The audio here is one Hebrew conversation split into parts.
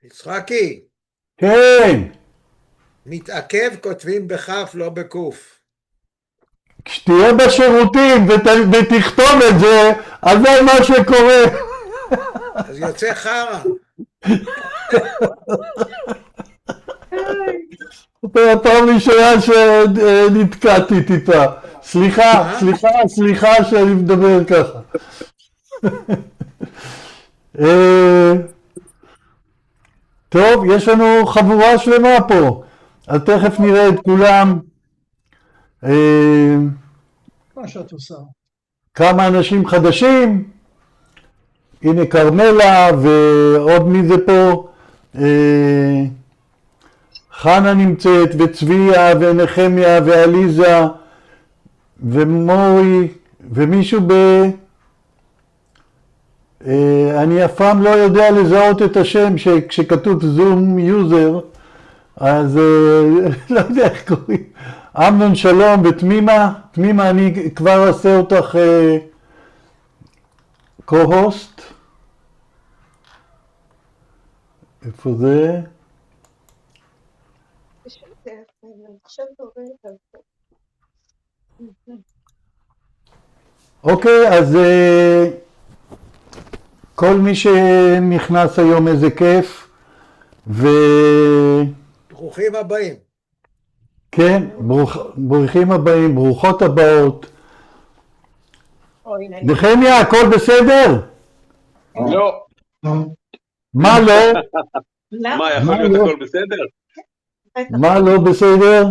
יצחקי, כן, מתעכב כותבים בכף לא בקוף. כשתהיה בשירותים ותכתוב את זה, אז זה מה שקורה. אז יוצא חרא. זה הפעם ראשונה שנתקעתי טיפה. סליחה, סליחה שאני מדבר ככה. טוב, יש לנו חבורה שלמה פה, אז תכף נראה את כולם. מה שאת עושה. כמה אנשים חדשים, הנה קרמלה ועוד מי זה פה, חנה נמצאת וצביה ונחמיה ואליזה ומורי ומישהו אני אף פעם לא יודע לזהות את השם כשכתוב זום יוזר, אז לא יודע איך קוראים. אמנון שלום ותמימה, תמימה אני כבר אעשה אותך co-host. איפה זה? אוקיי, אז כל מי שנכנס היום איזה כיף ברוכים הבאים. כן, ברוכים הבאים, ברוכות הבאות. נחמיה, הכל בסדר? לא. מה לא? מה, יכול להיות הכל בסדר? מה לא בסדר?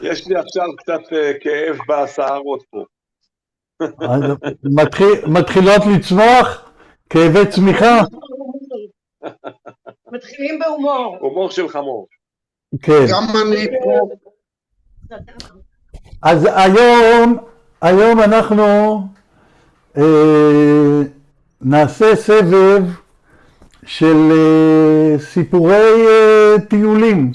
יש לי עכשיו קצת כאב בשערות פה. מתחילות לצמוח? כאבי צמיחה? מתחילים בהומור. הומור של חמור. כן. גם אני פה. אז היום אנחנו נעשה סבב של סיפורי טיולים.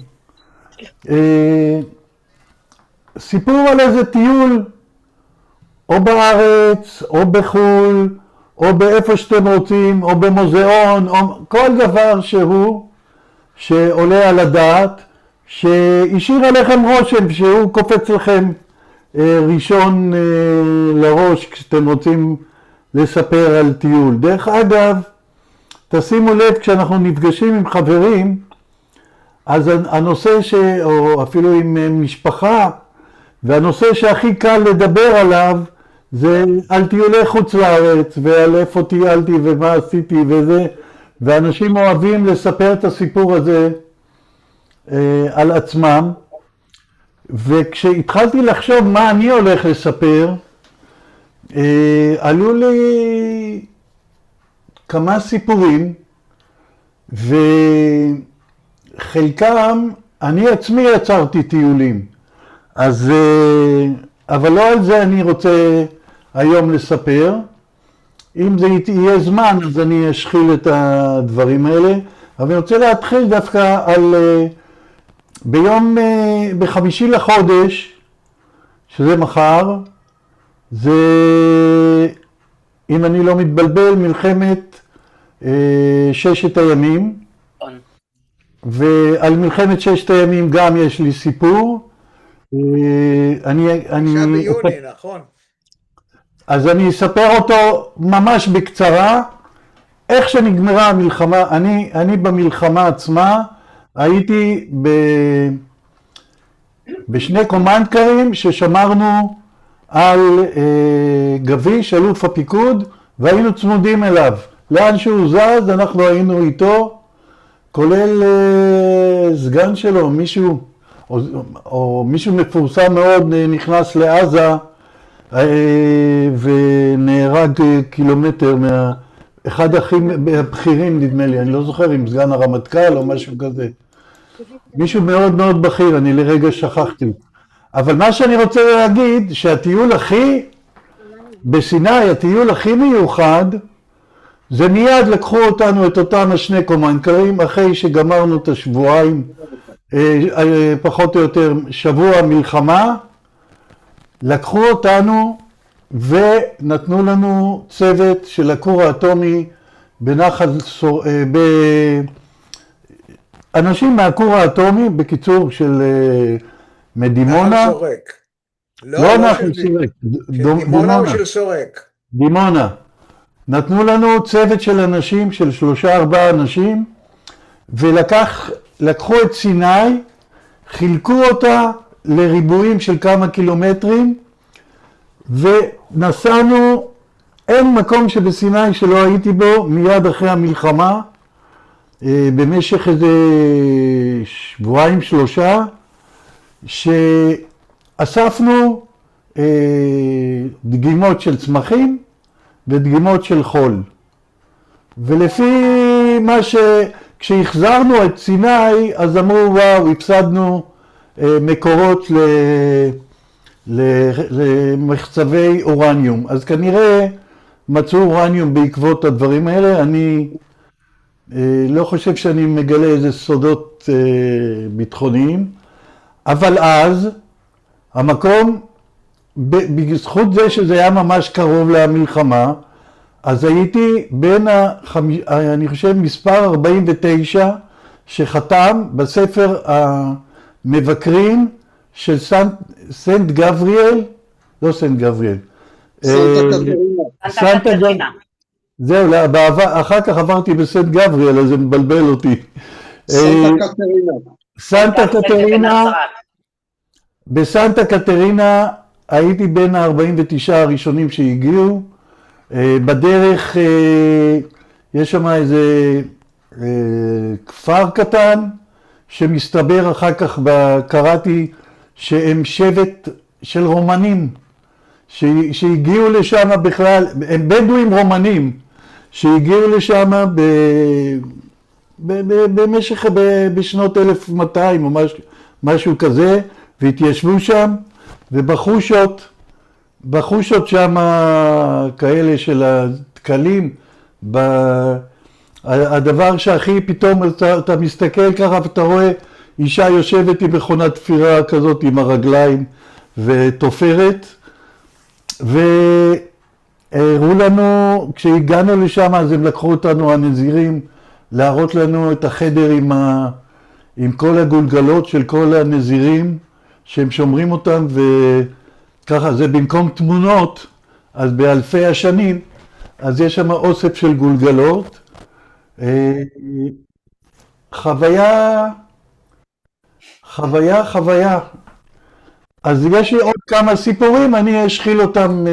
סיפור על איזה טיול, או בארץ, או בחול, או באיפה שאתם רוצים, או במוזיאון, או כל דבר שעולה על הדעת, שהשאיר עליכם רושם, שהוא קופץ לכם ראשון לראש כשאתם רוצים לספר על טיול. דרך אגב, תשימו לב, כשאנחנו נפגשים עם חברים, אז הנושא או אפילו עם משפחה, והנושא שהכי קל לדבר עליו, זה על טיולי חוץ לארץ, ועל איפה טיילתי ומה עשיתי וזה, ואנשים אוהבים לספר את הסיפור הזה על עצמם, וכשהתחלתי לחשוב מה אני הולך לספר, עלו לי כמה סיפורים, וחלקם אני עצמי יצרתי טיולים, אז אבל לא על זה אני רוצה היום לספר. אם זה יהיה זמן אז אני אשחיל את הדברים האלה, אבל אני רוצה להתחיל דווקא על בחמישי לחודש, שזה מחר, זה, אם אני לא מתבלבל, מלחמת ששת הימים, ועל מלחמת ששת הימים גם יש לי סיפור. עכשיו ביוני, נכון? אז אני אספר אותו ממש בקצרה. איך שנגמרה המלחמה, אני במלחמה עצמה הייתי בשני קומנדקרים ששמרנו על גביש, אלוף הפיקוד, והיינו צמודים אליו. לאן שהוא זז אנחנו היינו איתו, כולל סגן שלו, מישהו, או מישהו מפורסם מאוד נכנס לעזה ונהרג קילומטר אחד הכי בכירים, נדמה לי, אני לא זוכר אם סגן הרמטכ"ל או משהו כזה. מישהו מאוד מאוד בכיר, אני לרגע שכחתי. אבל מה שאני רוצה להגיד, שהטיול בסיני, הטיול הכי מיוחד, זה מיד לקחו אותנו, את אותם השני קומנדקרים, אחרי שגמרנו את השבועיים, פחות או יותר שבוע מלחמה, לקחו אותנו ונתנו לנו צוות של הכור האטומי בנחל סור... אנשים מהכור האטומי, בקיצור, של מדימונה. נחל סורק. לא נחל סורק, של דימונה או של סורק? דימונה. נתנו לנו צוות של אנשים, של 3-4 אנשים, ולקחו את סיני, חילקו אותה לריבועים של כמה קילומטרים, ונסענו, אין מקום שבסיני שלא הייתי בו, מיד אחרי המלחמה, במשך איזה 2-3 שאספנו דגימות של צמחים ודגימות של חול. ולפי מה כשהחזרנו את סיני, אז אמרו, וואו, הפסדנו מקורות למחצבי אורניום. אז כנראה מצאו אורניום בעקבות הדברים האלה. אני לא חושב שאני מגלה איזה סודות ביטחוניים, אבל אז המקום, בזכות זה שזה היה ממש קרוב למלחמה, אז הייתי בין אני חושב מספר 49 שחתם בספר המבקרים של סנט גבריאל, לא סנט גבריאל, סנטה קטרינה. זהו, אחר כך עברתי בסנט גבריאל, אז זה מבלבל אותי. סנטה קטרינה. סנטה קטרינה, בסנטה קטרינה הייתי בין ה-49 הראשונים שהגיעו. בדרך יש שם איזה כפר קטן, שמסתבר אחר כך קראתי שהם שבט של רומנים, שהגיעו לשם בכלל, הם בדואים רומנים, שהגיעו לשם במשך, בשנות 1200 או משהו כזה, והתיישבו שם, ובחושות שם כאלה של התקלים, הדבר שהכי פתאום אתה מסתכל ככה ואתה רואה אישה יושבת עם מכונת תפירה כזאת עם הרגליים ותופרת, והראו לנו, כשהגענו לשם אז הם לקחו אותנו הנזירים להראות לנו את החדר עם כל הגולגלות של כל הנזירים שהם שומרים אותם, וככה זה במקום תמונות, אז באלפי השנים, אז יש שם אוסף של גולגלות. חוויה. אז יש לי עוד כמה סיפורים, אני אשחיל אותם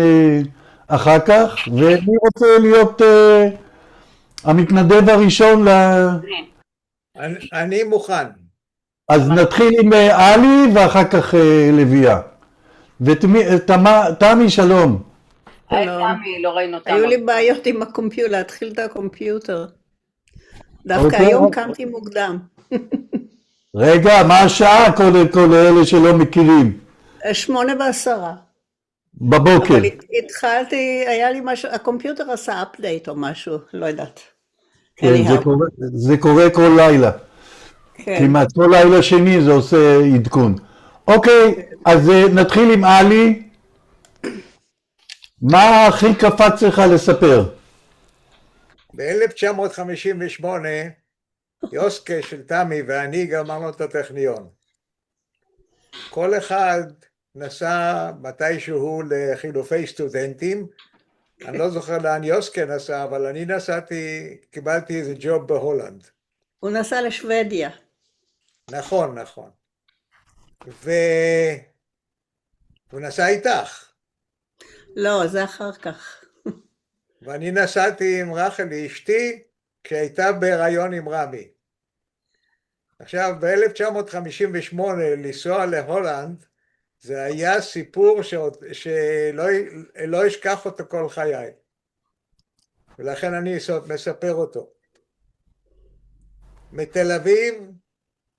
אחר כך, ואני רוצה להיות המתנדב הראשון אני מוכן. אז נתחיל עם אלי ואחר כך לביאה. ותמי, שלום. היי תמי, לא ראינו אותם. היו לי בעיות עם הקומפיוטר, להתחיל את הקומפיוטר. דווקא היום קמתי מוקדם. רגע, מה השעה כל אלה שלא מכירים? 8:10. בבוקר. אבל התחלתי, היה לי משהו, הקומפיוטר עשה אפדייט או משהו, לא יודעת. כן, זה קורה כל לילה. כמעט כל לילה שני זה עושה עדכון. אוקיי, אז נתחיל עם אלי. מה הכי קפץ לך לספר? ב-1958 יוסקה של תמי ואני גמרנו את הטכניון. כל אחד נסע מתישהו לחילופי סטודנטים. אני לא זוכר לאן יוסקה נסע, אבל אני נסעתי, קיבלתי איזה ג'וב בהולנד. הוא נסע לשוודיה. נכון. והוא נסע איתך. לא, זה אחר כך. ואני נסעתי עם רחלי אשתי, כשהייתה בהיריון עם רמי. עכשיו, ב-1958 לנסוע להולנד, זה היה סיפור שלא אשכח אותו כל חיי. ולכן אני מספר אותו. מתל אביב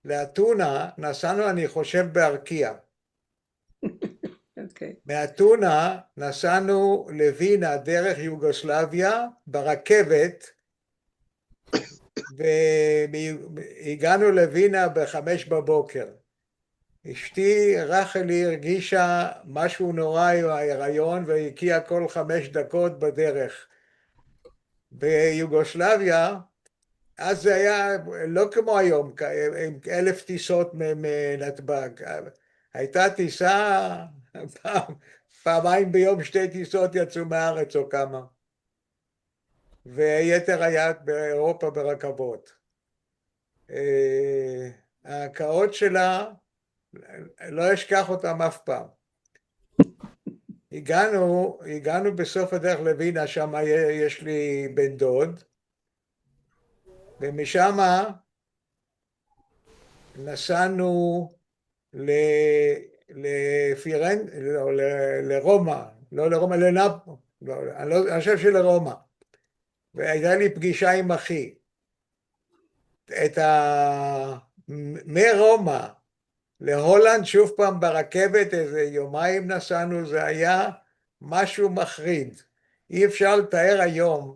לאתונה נסענו, אני חושב, בארקיע. אוקיי. מאתונה נסענו לווינה דרך יוגוסלביה ברכבת, והגענו לווינה ב5 בבוקר. אשתי רחלי הרגישה משהו נורא עם ההיריון והקיעה כל 5 דקות בדרך. ביוגוסלביה, אז זה היה לא כמו היום, עם 1,000 טיסות מנתב"ג. הייתה טיסה, פעמיים ביום 2 טיסות יצאו מהארץ או כמה. ויתר היה באירופה ברכבות. ההקאות שלה, לא אשכח אותם אף פעם. הגענו בסוף הדרך לווינה, שם יש לי בן דוד, ומשם נסענו לרומא, לא לרומא, לנאפולי, אני חושב שלרומא, והייתה לי פגישה עם אחי. מרומא להולנד שוב פעם ברכבת, איזה יומיים נסענו, זה היה משהו מחריד. אי אפשר לתאר היום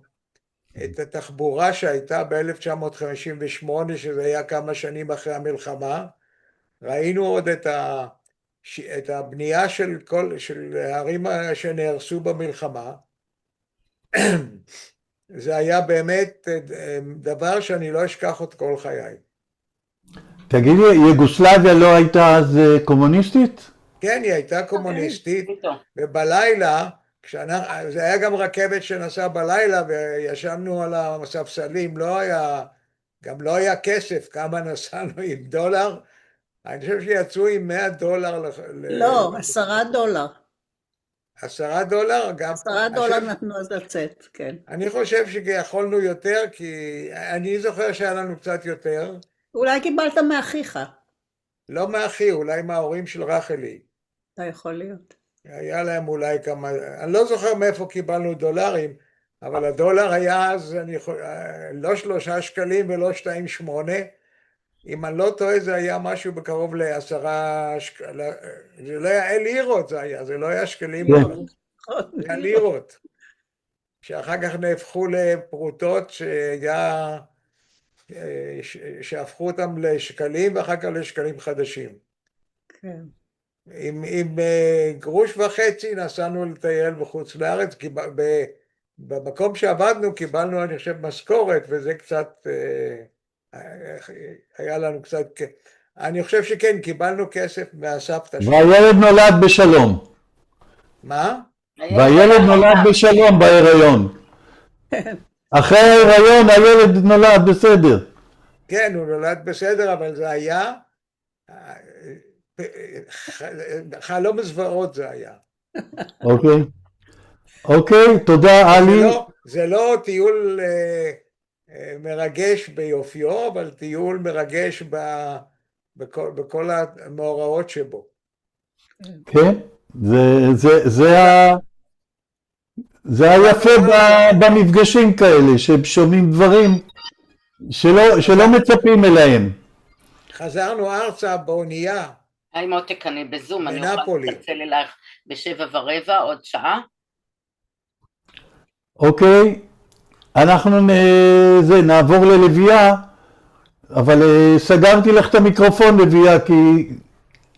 את התחבורה שהייתה ב-1958, שזה היה כמה שנים אחרי המלחמה. ראינו עוד את הבנייה של הערים שנהרסו במלחמה. זה היה באמת דבר שאני לא אשכח את כל חיי. תגידי, יוגוסלביה לא הייתה אז קומוניסטית? כן, היא הייתה קומוניסטית, ובלילה, זה היה גם רכבת שנסעה בלילה, וישבנו על הספסלים, גם לא היה כסף, כמה נסענו עם דולר, אני חושב שיצאו עם $100. לא, $10. $10? גם... $10 נתנו אז לצאת, כן. אני חושב שיכולנו יותר, כי אני זוכר שהיה לנו קצת יותר. אולי קיבלת מאחיך. לא מאחי, אולי מההורים של רחלי. אתה יכול להיות. היה להם אולי כמה, אני לא זוכר מאיפה קיבלנו דולרים, אבל הדולר היה אז, לא 3 שקלים ולא 2.8, אם אני לא טועה זה היה משהו בקרוב ל10 שקלים, זה לא היה לירות זה לא היה שקלים, זה היה לירות, שאחר כך נהפכו לפרוטות שהפכו אותם לשקלים ואחר כך לשקלים חדשים. כן. עם גרוש וחצי נסענו לטייל בחוץ לארץ, כי במקום שעבדנו קיבלנו אני חושב משכורת, וזה קצת, היה לנו קצת, אני חושב שכן, קיבלנו כסף מהסבתא שלנו. והילד נולד בשלום. מה? והילד נולד בשלום בהיריון. אחרי ההיריון הילד נולד בסדר. כן, הוא נולד בסדר, אבל זה היה, חלום זוועות זה היה. אוקיי, תודה עלי. זה לא טיול מרגש ביופיו, אבל טיול מרגש בכל המאורעות שבו. כן, זה היפה במפגשים כאלה, ששומעים דברים שלא מצפים אליהם. חזרנו ארצה באונייה. היי מותק, אני בזום, אני בנפולי. אוכל לצלצל אלייך ב7:15, עוד שעה. אוקיי, אנחנו נעבור ללוויה, אבל סגרתי לך את המיקרופון לוויה,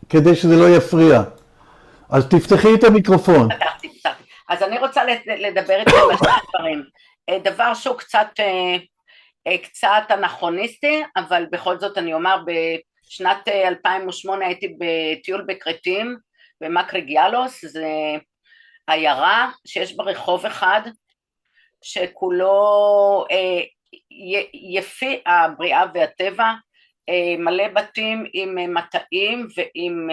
כדי שזה לא יפריע. אז תפתחי את המיקרופון. פתחתי. אז אני רוצה לדבר איתכם על שני דברים. דבר שהוא קצת אנכרוניסטי, אבל בכל זאת אני אומר, בשנת 2008 הייתי בטיול בכרתים, במקריגיאלוס, זה עיירה שיש בה רחוב אחד, שכולו יפי הבריאה והטבע, מלא בתים עם מטעים ועם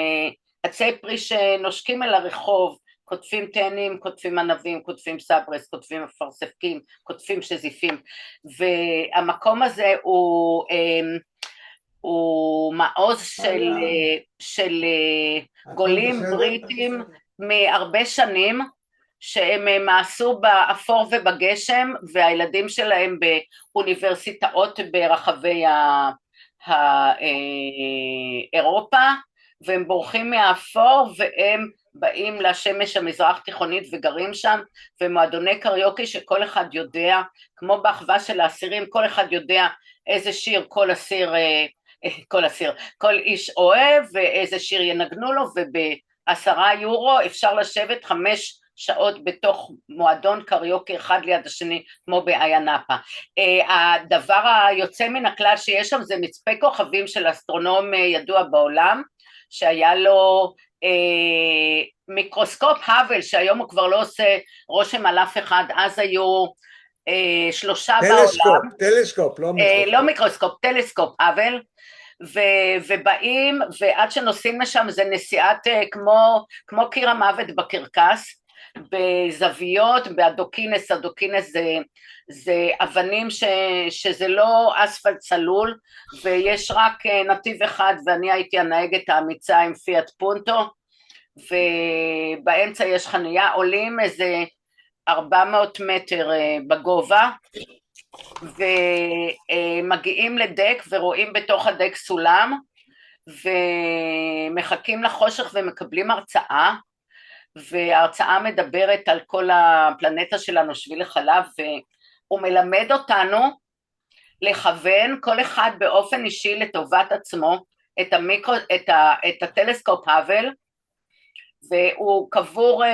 עצי פרי שנושקים אל הרחוב, כותבים תאנים, כותבים ענבים, כותבים סברס, כותבים אפרסקים, כותבים שזיפים, והמקום הזה הוא מעוז של גולים בריטים מהרבה שנים, שהם מעשו באפור ובגשם, והילדים שלהם באוניברסיטאות ברחבי אירופה, והם בורחים מהאפור, והם באים לשמש המזרח תיכונית וגרים שם, ומועדוני קריוקי שכל אחד יודע, כמו באחווה של האסירים, כל אחד יודע איזה שיר כל איש אוהב, ואיזה שיר ינגנו לו, וב10 יורו אפשר לשבת 5 שעות בתוך מועדון קריוקי אחד ליד השני, כמו באיה נאפה. הדבר היוצא מן הכלל שיש שם זה מצפה כוכבים של אסטרונום ידוע בעולם, שהיה לו מיקרוסקופ האבל, שהיום הוא כבר לא עושה רושם על אף אחד, אז היו 3 בעולם. טלסקופ, לא מיקרוסקופ. לא מיקרוסקופ, טלסקופ האבל, ובאים, ועד שנוסעים לשם זה נסיעת כמו קיר המוות בקרקס, בזוויות, באדוקינס, אדוקינס זה אבנים שזה לא אספלט צלול, ויש רק נתיב אחד, ואני הייתי הנהגת האמיצה עם פיאט פונטו, ובאמצע יש חניה, עולים איזה 400 מטר בגובה, ומגיעים לדק ורואים בתוך הדק סולם, ומחכים לחושך ומקבלים הרצאה, וההרצאה מדברת על כל הפלנטה שלנו, שביל החלב, והוא מלמד אותנו לכוון כל אחד באופן אישי לטובת עצמו את הטלסקופ האבל, והוא קבור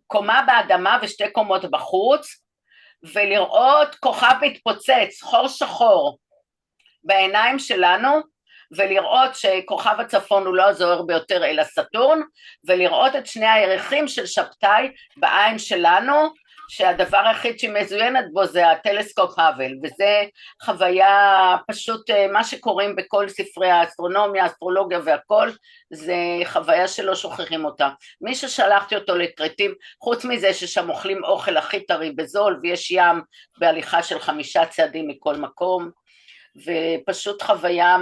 קומה באדמה ושתי קומות בחוץ, ולראות כוכב מתפוצץ, חור שחור בעיניים שלנו, ולראות שכוכב הצפון הוא לא הזוהר ביותר אלא סטורן, ולראות את שני הירחים של שבתאי בעין שלנו, שהדבר היחיד שמזוינת בו זה הטלסקופ האבל, וזה חוויה פשוט מה שקוראים בכל ספרי האסטרונומיה, האסטרולוגיה והכל, זה חוויה שלא שוכחים אותה. מי ששלחתי אותו לכרתים, חוץ מזה ששם אוכלים אוכל הכי טרי בזול, ויש ים בהליכה של 5 צעדים מכל מקום, ופשוט חוויה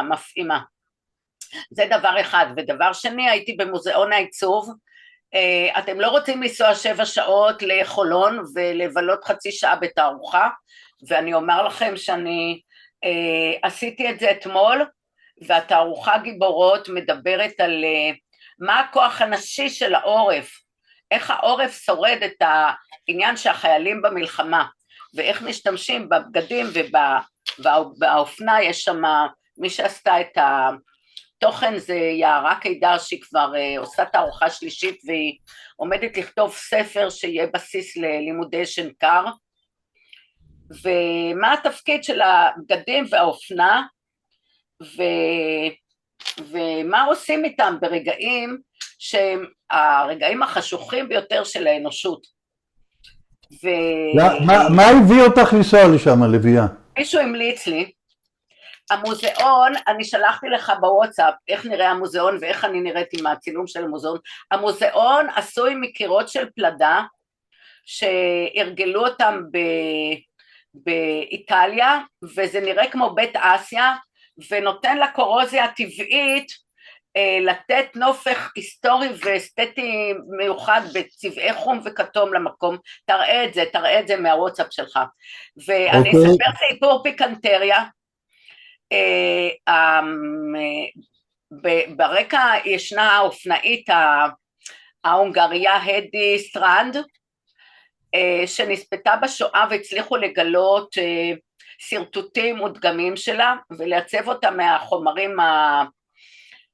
מפעימה. זה דבר אחד. ודבר שני, הייתי במוזיאון העיצוב, אתם לא רוצים לנסוע 7 שעות לחולון ולבלות חצי שעה בתערוכה, ואני אומר לכם שאני עשיתי את זה אתמול, והתערוכה גיבורות מדברת על מה הכוח הנשי של העורף, איך העורף שורד את העניין שהחיילים במלחמה, ואיך משתמשים בבגדים ובאופנה. יש שם מי שעשתה את התוכן זה יערה קידר, שהיא כבר עושה תערוכה שלישית, והיא עומדת לכתוב ספר שיהיה בסיס ללימודי שנקר. ומה התפקיד של הבגדים והאופנה, ומה עושים איתם ברגעים שהם הרגעים החשוכים ביותר של האנושות. מה הביא אותך לנסוע לשם, לביאה? מישהו המליץ לי. המוזיאון, אני שלחתי לך בוואטסאפ איך נראה המוזיאון ואיך אני נראית עם הצילום של המוזיאון. המוזיאון עשוי מקירות של פלדה שהרגלו אותם באיטליה, וזה נראה כמו בית אסיה, ונותן לקורוזיה הטבעית לתת נופך היסטורי ואסתטי מיוחד בצבעי חום וכתום למקום. תראה את זה מהוואטסאפ שלך. ואני אספר סיפור פיקנטריה. ברקע ישנה האופנאית ההונגריה הדי סטרנד, שנספתה בשואה והצליחו לגלות סרטוטים ודגמים שלה, ולעצב אותה מהחומרים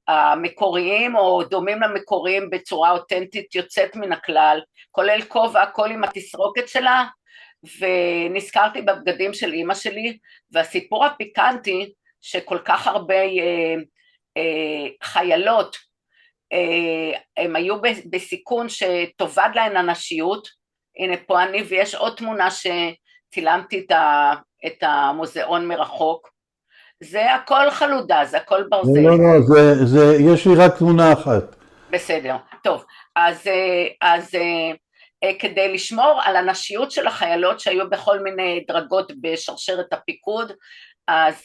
המקוריים או דומים למקוריים בצורה אותנטית יוצאת מן הכלל, כולל כובע, הכל עם התסרוקת שלה, ונזכרתי בבגדים של אמא שלי, והסיפור הפיקנטי שכל כך הרבה חיילות הם היו בסיכון שתובד להן הנשיות. הנה פה אני, ויש עוד תמונה שצילמתי את המוזיאון מרחוק. זה הכל חלודה, זה הכל ברזל. לא, יש לי רק תמונה אחת. בסדר, טוב. אז כדי לשמור על הנשיות של החיילות שהיו בכל מיני דרגות בשרשרת הפיקוד, אז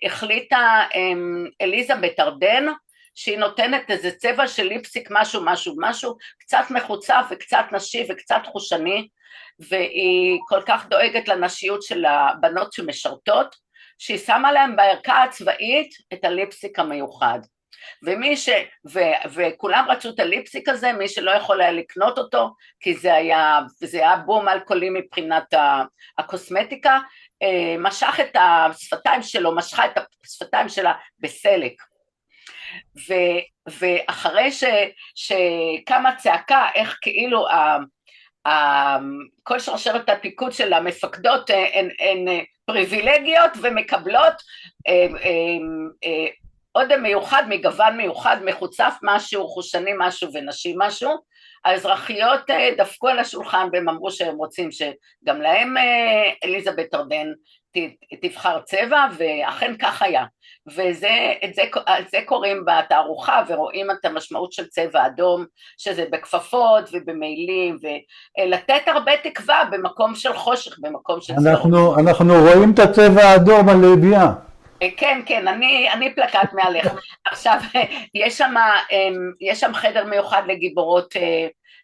החליטה אליזבת ארדן, שהיא נותנת איזה צבע של ליפסיק משהו, קצת מחוצף וקצת נשי וקצת חושני, והיא כל כך דואגת לנשיות של הבנות שמשרתות, שהיא שמה להם בערכה הצבאית את הליפסיק המיוחד. וכולם רצו את הליפסיק הזה, מי שלא יכול היה לקנות אותו, כי זה היה בום אלכוהולי מבחינת הקוסמטיקה, משכה את השפתיים שלה בסלק. ואחרי שקמה צעקה, איך כאילו כל שרשרת הפיקוד של המפקדות הן פריבילגיות ומקבלות עוד מיוחד, מגוון מיוחד, מחוצף משהו, חושני משהו ונשים משהו, האזרחיות דפקו על השולחן והם אמרו שהם רוצים שגם להם אליזבת ארדן תבחר צבע, ואכן כך היה. וזה קוראים בתערוכה, ורואים את המשמעות של צבע אדום, שזה בכפפות ובמילים, ולתת הרבה תקווה במקום של חושך, במקום של צבע. אנחנו רואים את הצבע האדום על לביאה. כן, כן, אני פלקט מעליך. עכשיו, יש שם חדר מיוחד לגיבורות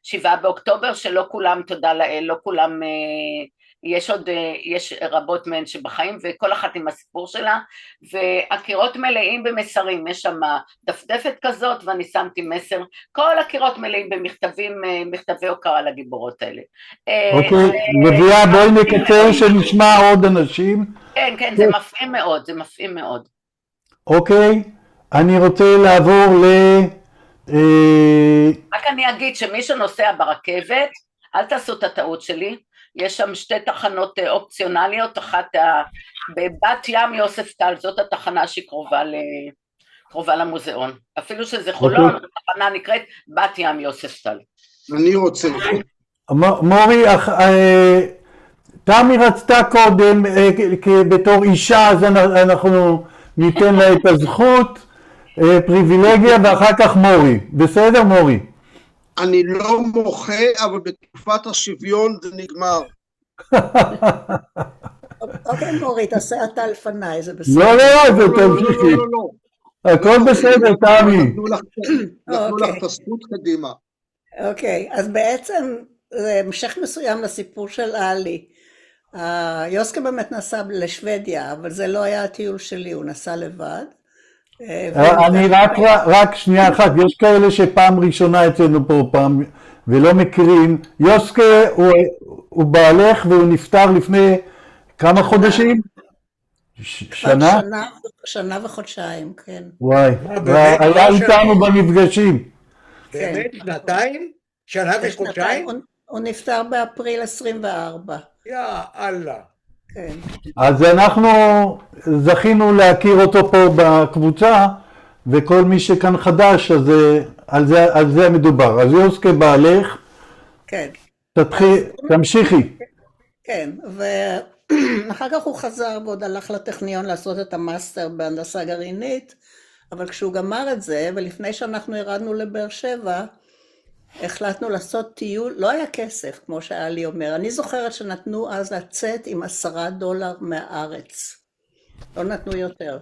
7 באוקטובר, שלא כולם, תודה לאל, לא כולם, יש רבות מהן שבחיים, וכל אחת עם הסיפור שלה, והקירות מלאים במסרים, יש שם דפדפת כזאת, ואני שמתי מסר, כל הקירות מלאים במכתבים, מכתבי הוקרה לגיבורות האלה. אוקיי, לביאה, בואי נקצר שנשמע עוד אנשים. כן, כן, זה מפעים מאוד, זה מפעים מאוד. אוקיי, אני רוצה לעבור רק אני אגיד שמי שנוסע ברכבת, אל תעשו את הטעות שלי, יש שם 2 תחנות אופציונליות, אחת בבת ים יוספטל, זאת התחנה שהיא קרובה למוזיאון, אפילו שזה חולון, התחנה נקראת בת ים יוספטל. אני רוצה. מורי, תמי רצתה קודם בתור אישה, אז אנחנו ניתן לה את הזכות, פריבילגיה, ואחר כך מורי. בסדר, מורי? אני לא מוחה, אבל בתקופת השוויון זה נגמר. אוקיי, מורי, תעשה אתה לפניי, זה בסדר. לא, זה תמשיכי. הכל בסדר, תמי. נתנו לך את הזכות קדימה. אוקיי, אז בעצם זה המשך מסוים לסיפור של אלי. יוסקה באמת נסע לשוודיה, אבל זה לא היה הטיול שלי, הוא נסע לבד. אני רק שנייה אחת, יש כאלה שפעם ראשונה אצלנו פה פעם ולא מכירים. יוסקה הוא בעלך והוא נפטר לפני כמה חודשים? שנה? שנה וחודשיים, כן. וואי, היה איתנו במפגשים. באמת? שנתיים? שנה וחודשיים? הוא נפטר באפריל 24. יא אללה. כן. אז אנחנו זכינו להכיר אותו פה בקבוצה, וכל מי שכאן חדש, אז על זה מדובר. אז יוסקה בעלך, כן. תמשיכי. כן, ואחר כך הוא חזר ועוד הלך לטכניון לעשות את המאסטר בהנדסה גרעינית, אבל כשהוא גמר את זה, ולפני שאנחנו ירדנו לבאר שבע, החלטנו לעשות טיול, לא היה כסף, כמו שאלי אומר. אני זוכרת שנתנו אז לצאת עם $10 מהארץ. לא נתנו יותר.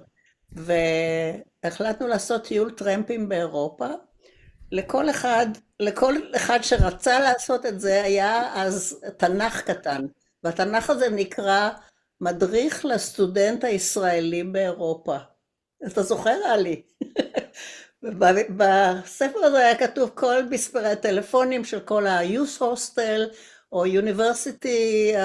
והחלטנו לעשות טיול טרמפים באירופה. לכל אחד שרצה לעשות את זה היה אז תנ"ך קטן. והתנ"ך הזה נקרא מדריך לסטודנט הישראלי באירופה. אתה זוכר, אלי? בספר הזה היה כתוב כל מספרי הטלפונים של כל ה-Youth Hostel או University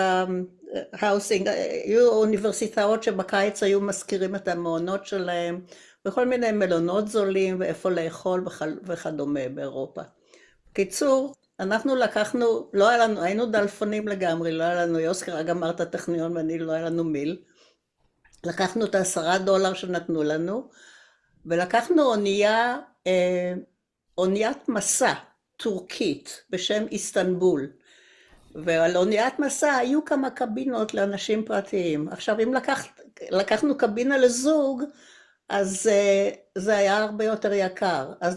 Housing, היו אוניברסיטאות שבקיץ היו מזכירים את המעונות שלהם, וכל מיני מלונות זולים ואיפה לאכול וכדומה באירופה. קיצור, אנחנו לקחנו, לא היה לנו, היינו דלפונים לגמרי, לא היה לנו, יוסקה רק גמר את הטכניון ואני לא היה לנו מיל. לקחנו את $10 שנתנו לנו, ולקחנו אוניית מסע טורקית בשם איסטנבול, ועל אוניית מסע היו כמה קבינות לאנשים פרטיים. עכשיו אם לקחנו קבינה לזוג, אז זה היה הרבה יותר יקר. אז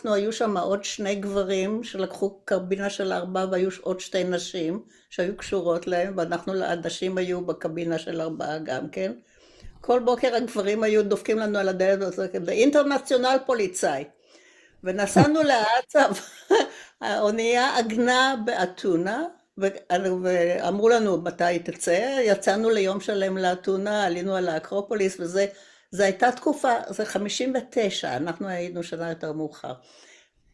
היו שם עוד 2 גברים שלקחו קבינה של 4 והיו עוד 2 נשים שהיו קשורות להם, ואנחנו הנשים היו בקבינה של 4 גם כן. כל בוקר הגברים היו דופקים לנו על הדלת, באינטרנציונל פוליצאי. ונסענו לאט, האונייה עגנה באתונה, ואמרו לנו מתי תצא, יצאנו ליום שלם לאתונה, עלינו על האקרופוליס, וזה הייתה תקופה, זה 59, אנחנו היינו שנה יותר מאוחר.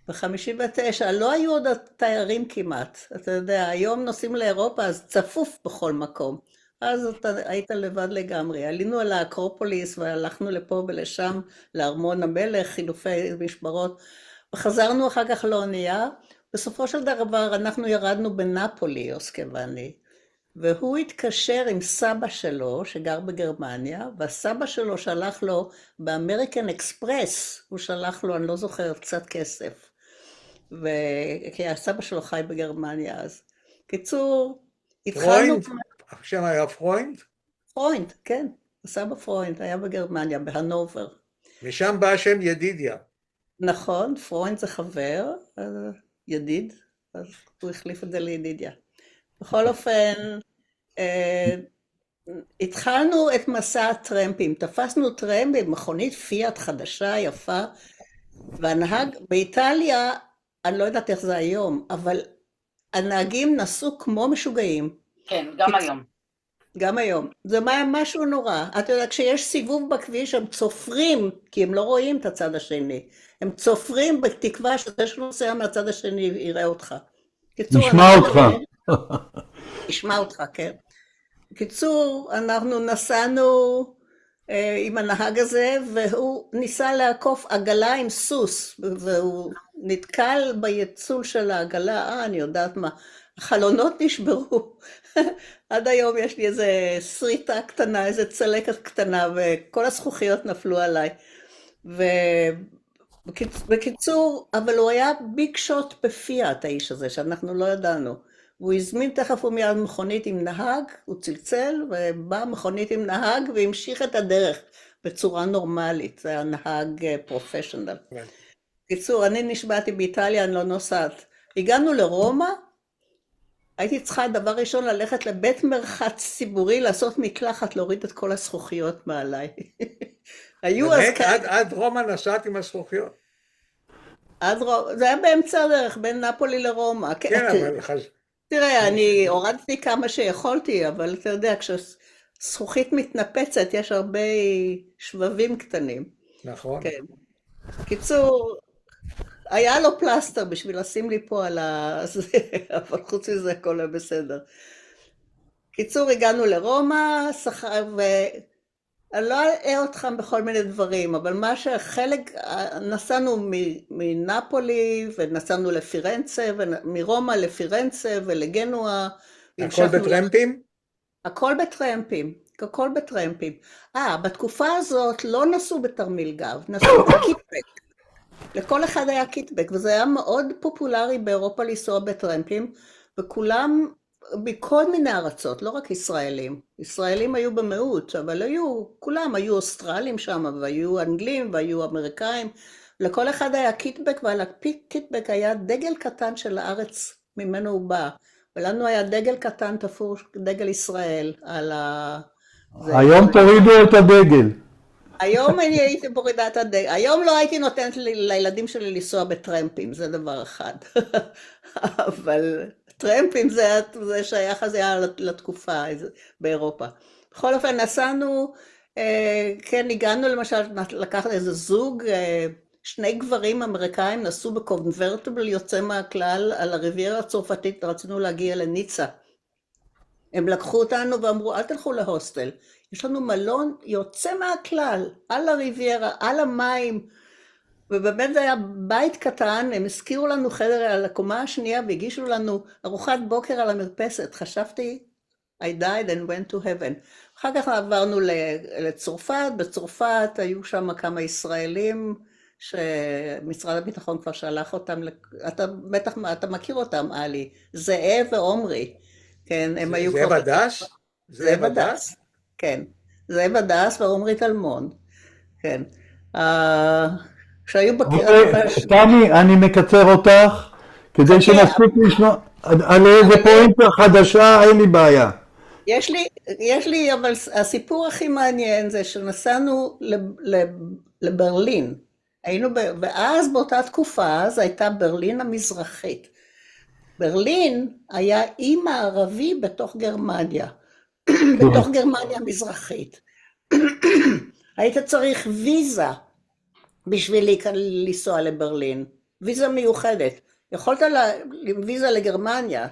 ב-59 לא היו עוד תיירים כמעט, אתה יודע, היום נוסעים לאירופה אז צפוף בכל מקום. אז אתה היית לבד לגמרי. עלינו על האקרופוליס והלכנו לפה ולשם, לארמון המלך, חילופי משמרות, וחזרנו אחר כך לאונייה. בסופו של דבר אנחנו ירדנו בנפולי, יוסקה ואני, והוא התקשר עם סבא שלו, שגר בגרמניה, והסבא שלו שלח לו באמריקן אקספרס, הוא שלח לו, אני לא זוכרת, קצת כסף. כי הסבא שלו חי בגרמניה אז. קיצור, התחלנו... פרוינד? השם היה פרוינד? פרוינד, כן. הסבא פרוינד היה בגרמניה, בהנובר. משם בא השם ידידיה. נכון, פרוינד זה חבר, ידיד, אז הוא החליף את זה לידידיה. בכל אופן, התחלנו את מסע הטרמפים, תפסנו טרמפ במכונית פיאט חדשה, יפה, והנהג באיטליה, אני לא יודעת איך זה היום, אבל הנהגים נסעו כמו משוגעים. כן, גם היום. גם היום. זה משהו נורא. אתה יודע, כשיש סיבוב בכביש, הם צופרים, כי הם לא רואים את הצד השני. הם צופרים בתקווה שזה שנוסע מהצד השני יראה אותך. נשמע אותך. נשמע אותך, כן. בקיצור, אנחנו נסענו עם הנהג הזה, והוא ניסה לעקוף עגלה עם סוס, והוא נתקל ביצול של העגלה, אני יודעת מה, החלונות נשברו. עד היום יש לי איזה שריטה קטנה, איזה צלקת קטנה, וכל הזכוכיות נפלו עליי. ובקיצור, אבל הוא היה ביג שוט בפיאט, האיש הזה, שאנחנו לא ידענו. הוא הזמין תכף ומיד מכונית עם נהג, הוא צלצל, ובא מכונית עם נהג, והמשיך את הדרך בצורה נורמלית. זה היה נהג פרופשנל. בקיצור, אני נשבעתי באיטליה, אני לא נוסעת. הגענו לרומא, הייתי צריכה דבר ראשון ללכת לבית מרחץ ציבורי, לעשות מקלחת, להוריד את כל הזכוכיות מעליי. היו אז כאלה... עד רומא נסעת עם הזכוכיות. זה היה באמצע הדרך, בין נפולי לרומא. כן, אבל... תראה, אני הורדתי כמה שיכולתי, אבל אתה יודע, כשזכוכית מתנפצת, יש הרבה שבבים קטנים. נכון. כן. קיצור, היה לו פלסטר בשביל לשים לי פה על זה, אבל חוץ מזה הכל היה בסדר. קיצור, הגענו לרומא, ואני לא אלאה אתכם בכל מיני דברים, אבל מה שחלק, נסענו מנפולי, ונסענו לפירנצה, ומרומא לפירנצה ולגנואה. הכל בטרמפים? הכל בטרמפים, הכל בטרמפים. בתקופה הזאת לא נסעו בתרמיל גב, נסעו בקיטבק. לכל אחד היה קיטבק, וזה היה מאוד פופולרי באירופה לנסוע בטרמפים, וכולם בכל מיני ארצות, לא רק ישראלים. ישראלים היו במיעוט, אבל כולם היו אוסטרלים שם, והיו אנגלים, והיו אמריקאים. לכל אחד היה קיטבק, ועל הקיטבק היה דגל קטן של הארץ ממנו הוא בא. ולנו היה דגל קטן תפור, דגל ישראל, על ה... היום תורידו את הדגל. היום אני הייתי מורידה את הדגל. היום לא הייתי נותנת לילדים שלי לנסוע בטרמפים, זה דבר אחד. אבל טרמפים זה שייך אז היה לתקופה באירופה. בכל אופן נסענו, כן, הגענו למשל, לקחת איזה זוג, שני גברים אמריקאים נסעו בקונברטיבל יוצא מהכלל על הריביירה הצרפתית, רצינו להגיע לניצה. הם לקחו אותנו ואמרו, אל תלכו להוסטל, יש לנו מלון יוצא מהכלל, על הריביירה, על המים, ובאמת זה היה בית קטן, הם הזכירו לנו חדר על הקומה השנייה, והגישו לנו ארוחת בוקר על המרפסת, חשבתי, I died and went to heaven. אחר כך עברנו לצרפת, בצרפת היו שם כמה ישראלים, שמשרד הביטחון כבר שלח אותם, אתה בטח, אתה מכיר אותם, אלי, זאב ועומרי, כן, הם היו כבר... זאב הדס? זאב הדס, כן, זאב הדס ועומרי טלמון, כן, שהיו תמי, אני מקצר אותך, כדי שנספיק לשמוע, על איזה פואנטה חדשה, אין לי בעיה. יש לי, אבל הסיפור הכי מעניין זה שנסענו לברלין, ואז באותה תקופה, אז הייתה ברלין המזרחית. ברלין היה אי מערבי בתוך גרמניה, בתוך גרמניה המזרחית. היית צריך ויזה בשביל לנסוע לברלין, ויזה מיוחדת. יכולת ויזה לגרמניה,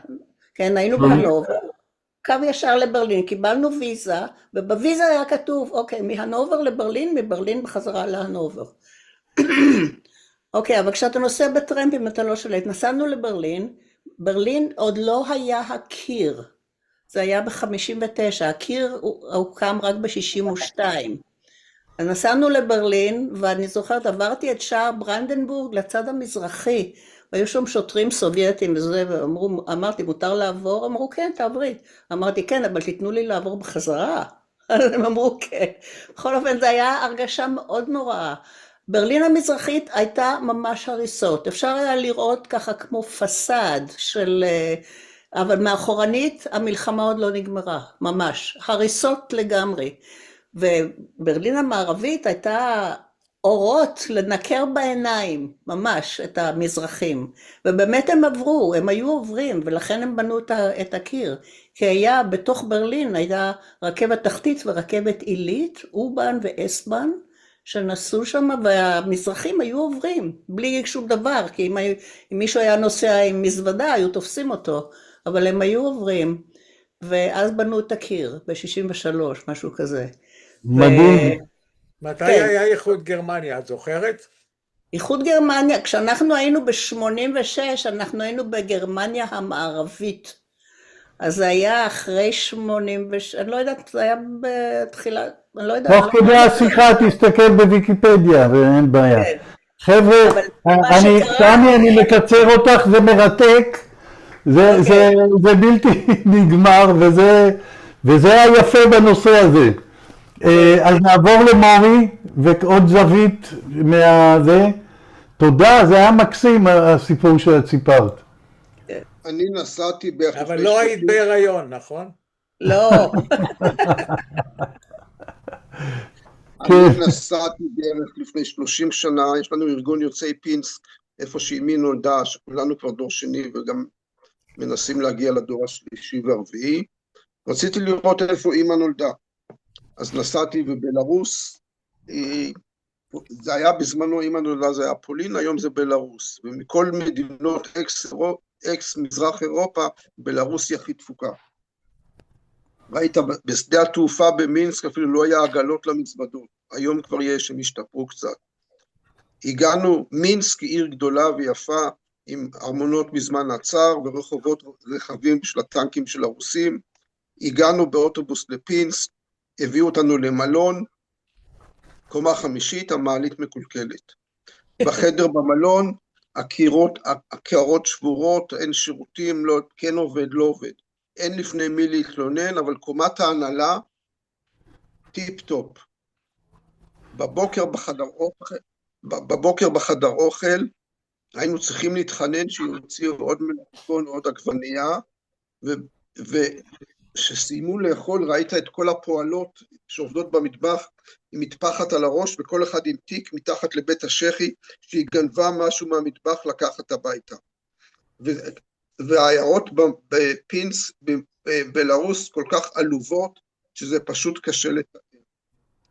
כן, היינו בהנובר, קו ישר לברלין, קיבלנו ויזה, ובוויזה היה כתוב, אוקיי, מהנובר לברלין, מברלין בחזרה להנובר. אוקיי, אבל כשאתה נוסע בטרמפ, אם אתה לא שולט, נסענו לברלין, ברלין עוד לא היה הקיר, זה היה ב-59, הקיר הוקם רק ב-62. אז נסענו לברלין, ואני זוכרת, עברתי את שער ברנדנבורג לצד המזרחי, והיו שם שוטרים סובייטים וזה, ואמרתי, מותר לעבור? אמרו, כן, תעברי. אמרתי, כן, אבל תיתנו לי לעבור בחזרה. הם אמרו, כן. בכל אופן, זה היה הרגשה מאוד נוראה. ברלין המזרחית הייתה ממש הריסות. אפשר היה לראות ככה כמו פסד של... אבל מאחורנית המלחמה עוד לא נגמרה, ממש. הריסות לגמרי. וברלין המערבית הייתה אורות לנקר בעיניים, ממש, את המזרחים. ובאמת הם עברו, הם היו עוברים, ולכן הם בנו את הקיר. כי היה, בתוך ברלין, הייתה רכבת תחתית ורכבת עילית, אובן ואסבן, שנסעו שם, והמזרחים היו עוברים, בלי שום דבר, כי אם מישהו היה נוסע עם מזוודה, היו תופסים אותו, אבל הם היו עוברים, ואז בנו את הקיר, ב-63, משהו כזה. מדהים. מתי היה איחוד גרמניה, את זוכרת? איחוד גרמניה, כשאנחנו היינו ב-86, אנחנו היינו בגרמניה המערבית. אז זה היה אחרי 86, אני לא יודעת, זה היה בתחילה, אני לא יודעת. תוך כדי השיחה תסתכל בוויקיפדיה, ואין בעיה. חבר'ה, אני מקצר אותך, זה מרתק, זה בלתי נגמר, וזה היפה בנושא הזה. אז נעבור למורי, ועוד זווית מהזה. תודה, זה היה מקסים הסיפור שאת סיפרת. אני נסעתי בערך... אבל לא היית בהיריון, נכון? לא. אני נסעתי בערך לפני 30 שנה, יש לנו ארגון יוצאי פינסק, איפה שאימי נולדה, שכולנו כבר דור שני, וגם מנסים להגיע לדור השלישי והרביעי. רציתי לראות איפה אימא נולדה. אז נסעתי בבלרוס, זה היה בזמנו, אימא נולדה, זה היה פולין, היום זה בלרוס, ומכל מדינות אקס מזרח אירופה, בלרוס היא הכי תפוקה. ראית, בשדה התעופה במינסק אפילו לא היה עגלות למזוודות, היום כבר יש, הם השתפרו קצת. הגענו, מינסק היא עיר גדולה ויפה, עם ארמונות בזמן הצאר, ורחובות רחבים של הטנקים של הרוסים, הגענו באוטובוס לפינסק, הביאו אותנו למלון, קומה חמישית, המעלית מקולקלת. בחדר במלון, הקערות שבורות, אין שירותים, לא, כן עובד, לא עובד. אין לפני מי להתלונן, אבל קומת ההנהלה, טיפ-טופ. בבוקר בחדר אוכל, היינו צריכים להתחנן שיוציאו עוד מלפפון, עוד עגבנייה, שסיימו לאכול, ראית את כל הפועלות שעובדות במטבח, עם מטפחת על הראש, וכל אחד עם תיק מתחת לבית השכי, שהיא גנבה משהו מהמטבח לקחת הביתה. והעיירות בפינס, בבלרוס, כל כך עלובות, שזה פשוט קשה לתאר.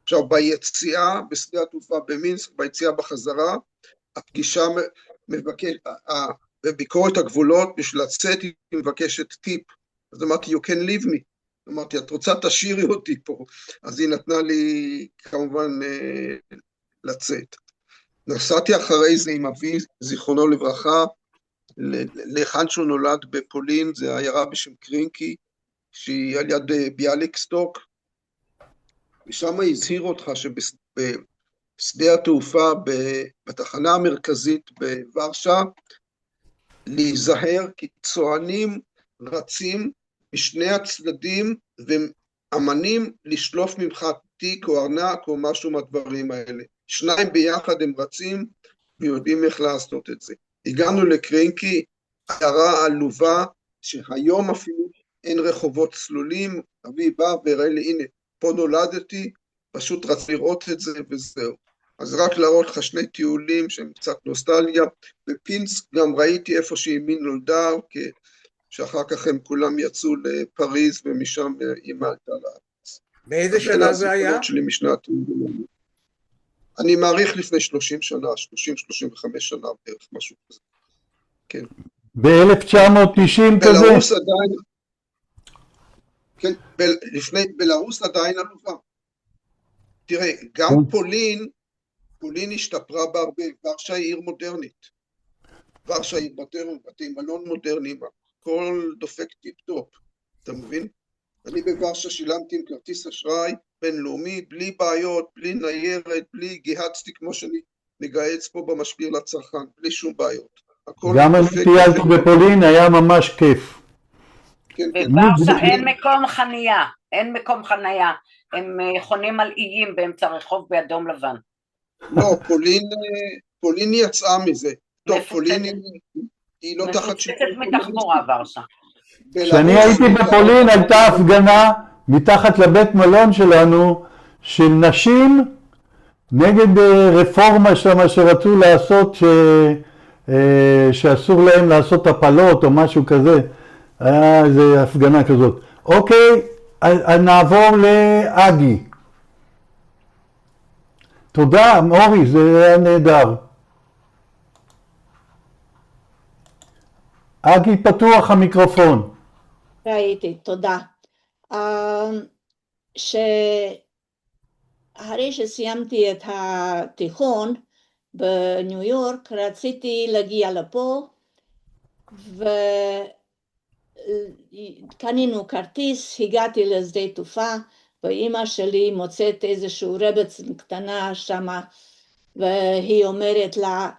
עכשיו, ביציאה, בשדה התעופה במינסק, ביציאה בחזרה, הפגישה בביקורת הגבולות, בשביל לצאת, היא מבקשת טיפ. אז אמרתי, you can leave me. אמרתי, את רוצה תשאירי אותי פה. אז היא נתנה לי, כמובן, לצאת. נסעתי אחרי זה עם אבי, זיכרונו לברכה, להיכן שהוא נולד בפולין, זה עיירה בשם קרינקי, שהיא על יד ביאליקסטוק, ושם הזהיר אותך שבשדה התעופה, בתחנה המרכזית בוורשה, להיזהר, כי צוענים רצים משני הצדדים, ואמנים לשלוף ממך תיק או ארנק או משהו מהדברים האלה. שניים ביחד הם רצים, ויודעים איך לעשות את זה. הגענו לקרינקי, עיירה עלובה, שהיום אפילו אין רחובות צלולים, אבי בא והראה לי, הנה, פה נולדתי, פשוט רץ לראות את זה וזהו. אז רק להראות לך שני טיולים שהם קצת נוסטלגיה, בפינסק גם ראיתי איפה שאימי נולדה, שאחר כך הם כולם יצאו לפריז, ומשם אימא עלתה לארץ. באיזה שנה זה היה? שלי משנת... אני מעריך לפני 30 שנה, 30-35 שנה בערך, משהו כזה. כן. ב-1990 כזה? בלרוס עדיין... כן, לפני בלרוס עדיין עלובה. תראה, גם פולין השתפרה בהרבה, ורשה היא עיר מודרנית. ורשה היא בתי מלון מודרניים, הכל דופק טיפ-טופ, אתה מבין? אני בוורשה שילמתי עם כרטיס אשראי בינלאומי, בלי בעיות, בלי ניירת, בלי גיהצתי כמו שאני מגהץ פה במשביר לצרכן, בלי שום בעיות. גם אני טיילתי בפולין, היה ממש כיף. בוורשה אין מקום חנייה, אין מקום חנייה, הם חונים על איים באמצע הרחוב באדום לבן. לא, פולין יצאה מזה. טוב, פולין היא לא תחת שיפוט. מפוצצת מתחבורה ורשה. כשאני הייתי בפולין הייתה הפגנה מתחת לבית מלון שלנו של נשים נגד רפורמה שמה שרצו לעשות שאסור להם לעשות הפלות או משהו כזה. היה איזו הפגנה כזאת. אוקיי, נעבור לאגי. תודה, אורי, זה היה נהדר. אגי, פתוח המיקרופון. ראיתי, תודה. אחרי שסיימתי את התיכון בניו יורק, רציתי להגיע לפה, וקנינו כרטיס, הגעתי לשדה תעופה, ואימא שלי מוצאת איזשהו רבץ קטנה שמה, והיא אומרת לה,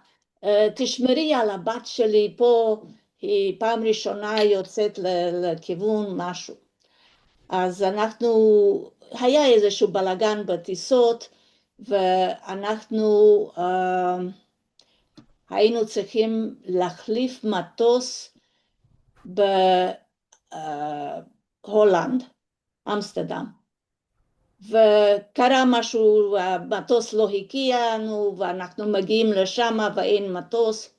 תשמרי על הבת שלי פה, היא פעם ראשונה יוצאת לכיוון משהו. אז היה איזשהו בלגן בטיסות, ואנחנו היינו צריכים להחליף מטוס בהולנד, אמסטרדם. וקרה משהו, המטוס לא הגיע לנו, ואנחנו מגיעים לשם ואין מטוס.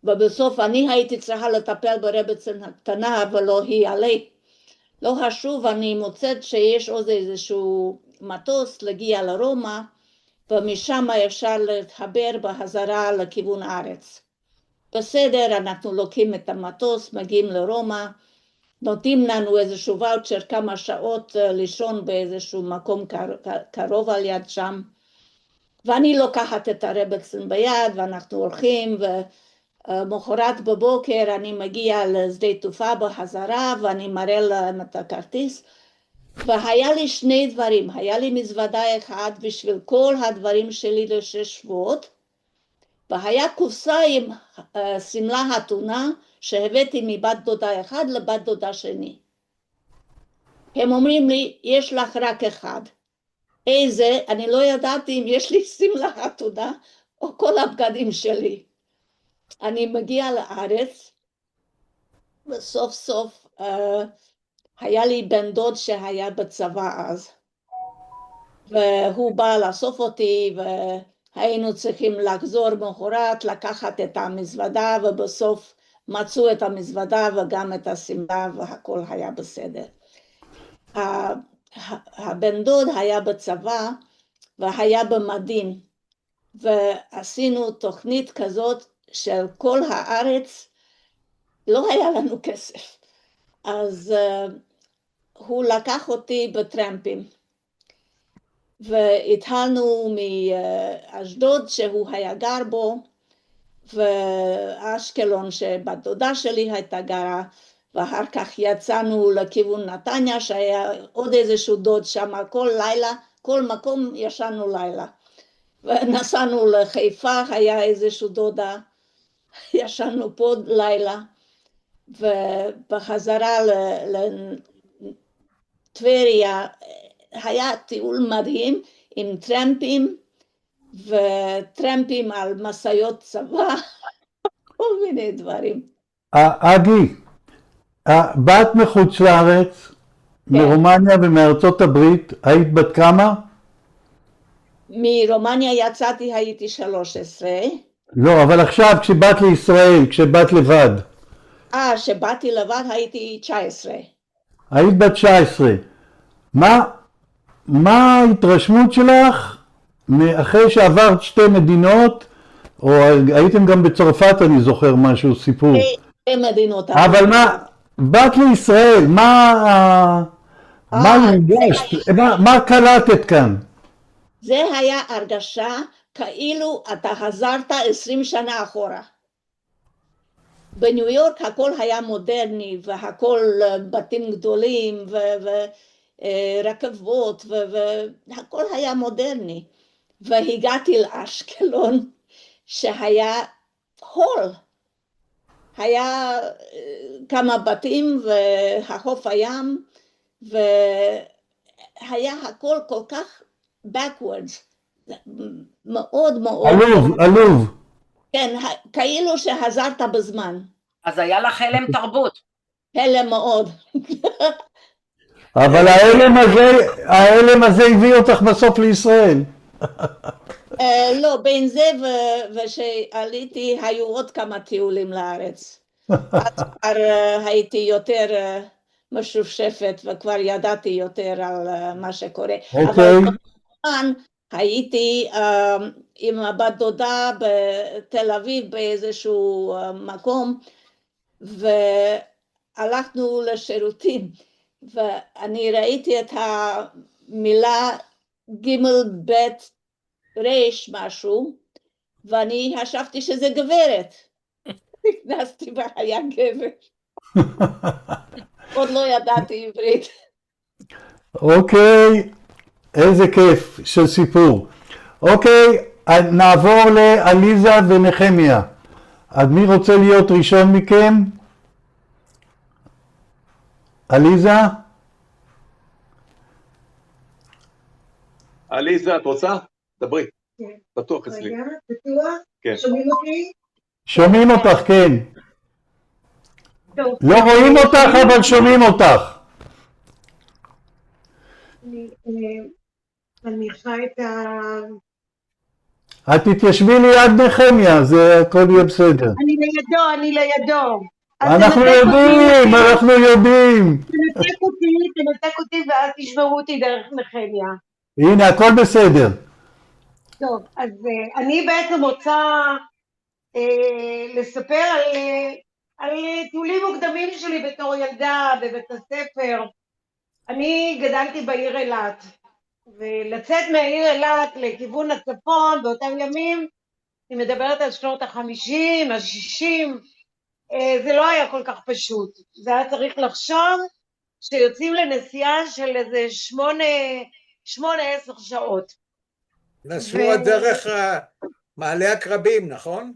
ובסוף אני הייתי צריכה לטפל ברבצן הקטנה, ולא היא עלי. לא חשוב, אני מוצאת שיש עוד איזשהו מטוס להגיע לרומא, ומשם אפשר להתחבר בחזרה לכיוון הארץ. בסדר, אנחנו לוקחים את המטוס, מגיעים לרומא, נותנים לנו איזשהו ואוצ'ר כמה שעות לישון באיזשהו מקום קרוב על יד שם, ואני לוקחת את הרבצן ביד, ואנחנו הולכים, ומחרת בבוקר אני מגיעה לשדה תעופה בחזרה, ואני מראה להם את הכרטיס, והיה לי שני דברים, היה לי מזוודה אחד בשביל כל הדברים שלי לשש שבועות, והיה קופסה עם סמלה חתונה שהבאתי מבת דודה אחד לבת דודה שני. הם אומרים לי, יש לך רק אחד. איזה? אני לא ידעתי אם יש לי סמלה חתונה או כל הבגדים שלי. אני מגיעה לארץ, וסוף סוף היה לי בן דוד שהיה בצבא אז, והוא בא לאסוף אותי, והיינו צריכים לחזור מחרת, לקחת את המזוודה, ובסוף מצאו את המזוודה וגם את הסמלה, והכל היה בסדר. הבן דוד היה בצבא, והיה במדים, ועשינו תוכנית כזאת של כל הארץ, לא היה לנו כסף. אז הוא לקח אותי בטרמפים, והתחלנו מאשדוד שהוא היה גר בו, ואשקלון שבת דודה שלי הייתה גרה, ואחר כך יצאנו לכיוון נתניה שהיה עוד איזשהו דוד שם, כל לילה, כל מקום ישנו לילה. ונסענו לחיפה, היה איזשהו דודה, ישנו פה לילה, ובחזרה לטבריה היה טיול מדהים עם טרמפים, וטרמפים על מסעיות צבא, כל מיני דברים. אגי, באת מחוץ לארץ, מרומניה ומארצות הברית, היית בת כמה? מרומניה יצאתי, הייתי 13. לא, אבל עכשיו כשבאת לישראל, כשבאת לבד. שבאתי לבד הייתי 19. היית בת 19. מה ההתרשמות שלך אחרי שעברת שתי מדינות, או הייתם גם בצרפת, אני זוכר משהו, סיפור. שתי מדינות. אבל מה, באת לישראל, מה הרגשת? מה קלטת כאן? זה היה הרגשה כאילו אתה חזרת 20 שנה אחורה. בניו יורק הכל היה מודרני והכל בתים גדולים ורכבות והכל היה מודרני. והגעתי לאשקלון שהיה הול. היה כמה בתים והחוף הים והיה הכל כל כך backwards. מאוד מאוד. עלוב. כן, כאילו שחזרת בזמן. אז היה לך הלם תרבות. הלם מאוד. אבל ההלם הזה הביא אותך בסוף לישראל. לא, בין זה ושעליתי היו עוד כמה טיולים לארץ. אז כבר הייתי יותר משופשפת וכבר ידעתי יותר על מה שקורה. אבל בזמן הייתי עם הבת דודה בתל אביב באיזשהו מקום והלכנו לשירותים ואני ראיתי את המילה ג' ב' רש משהו ואני חשבתי שזה גברת. נכנסתי והיה גבר. עוד לא ידעתי עברית. אוקיי, איזה כיף של סיפור. אוקיי, נעבור לעליזה ונחמיה. אז מי רוצה להיות ראשון מכם? עליזה? עליזה, את רוצה? דברי. כן. בטוח אצלי. רגע, בטוח? כן. שומעים אותי? שומעים אותך, כן. טוב. לא רואים אותך, אבל שומעים אותך. אני חי את את תתיישבי ליד נחמיה, זה הכל יהיה בסדר. אני לידו. אנחנו יודעים. תנתק אותי ואז תשמעו אותי דרך נחמיה. הנה, הכל בסדר. טוב, אז אני בעצם רוצה לספר על טיולים מוקדמים שלי בתור ילדה בבית הספר. אני גדלתי בעיר אילת, ולצאת מהעיר אילת לכיוון הצפון באותם ימים, אני מדברת על שנות ה-50, ה-60, זה לא היה כל כך פשוט. זה היה צריך לחשוב שיוצאים לנסיעה של איזה 8-10 שעות. נסעו דרך מעלה הקרבים, נכון?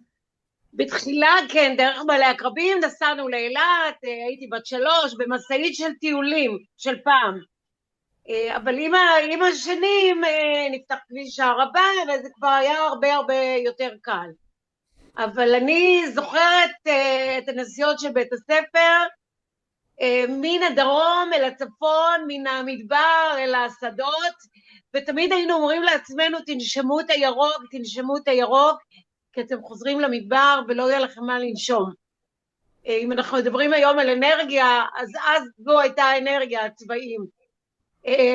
בתחילה כן, דרך מעלה הקרבים, נסענו לאילת, הייתי בת 3, במסעית של טיולים של פעם. אבל עם השנים נפתח כביש הערבה, וזה כבר היה הרבה יותר קל. אבל אני זוכרת את הנסיעות של בית הספר, מן הדרום אל הצפון, מן המדבר אל השדות, ותמיד היינו אומרים לעצמנו, תנשמו את הירוק, כי אתם חוזרים למדבר ולא יהיה לכם מה לנשום. אם אנחנו מדברים היום על אנרגיה, אז זו הייתה האנרגיה, הצבעים.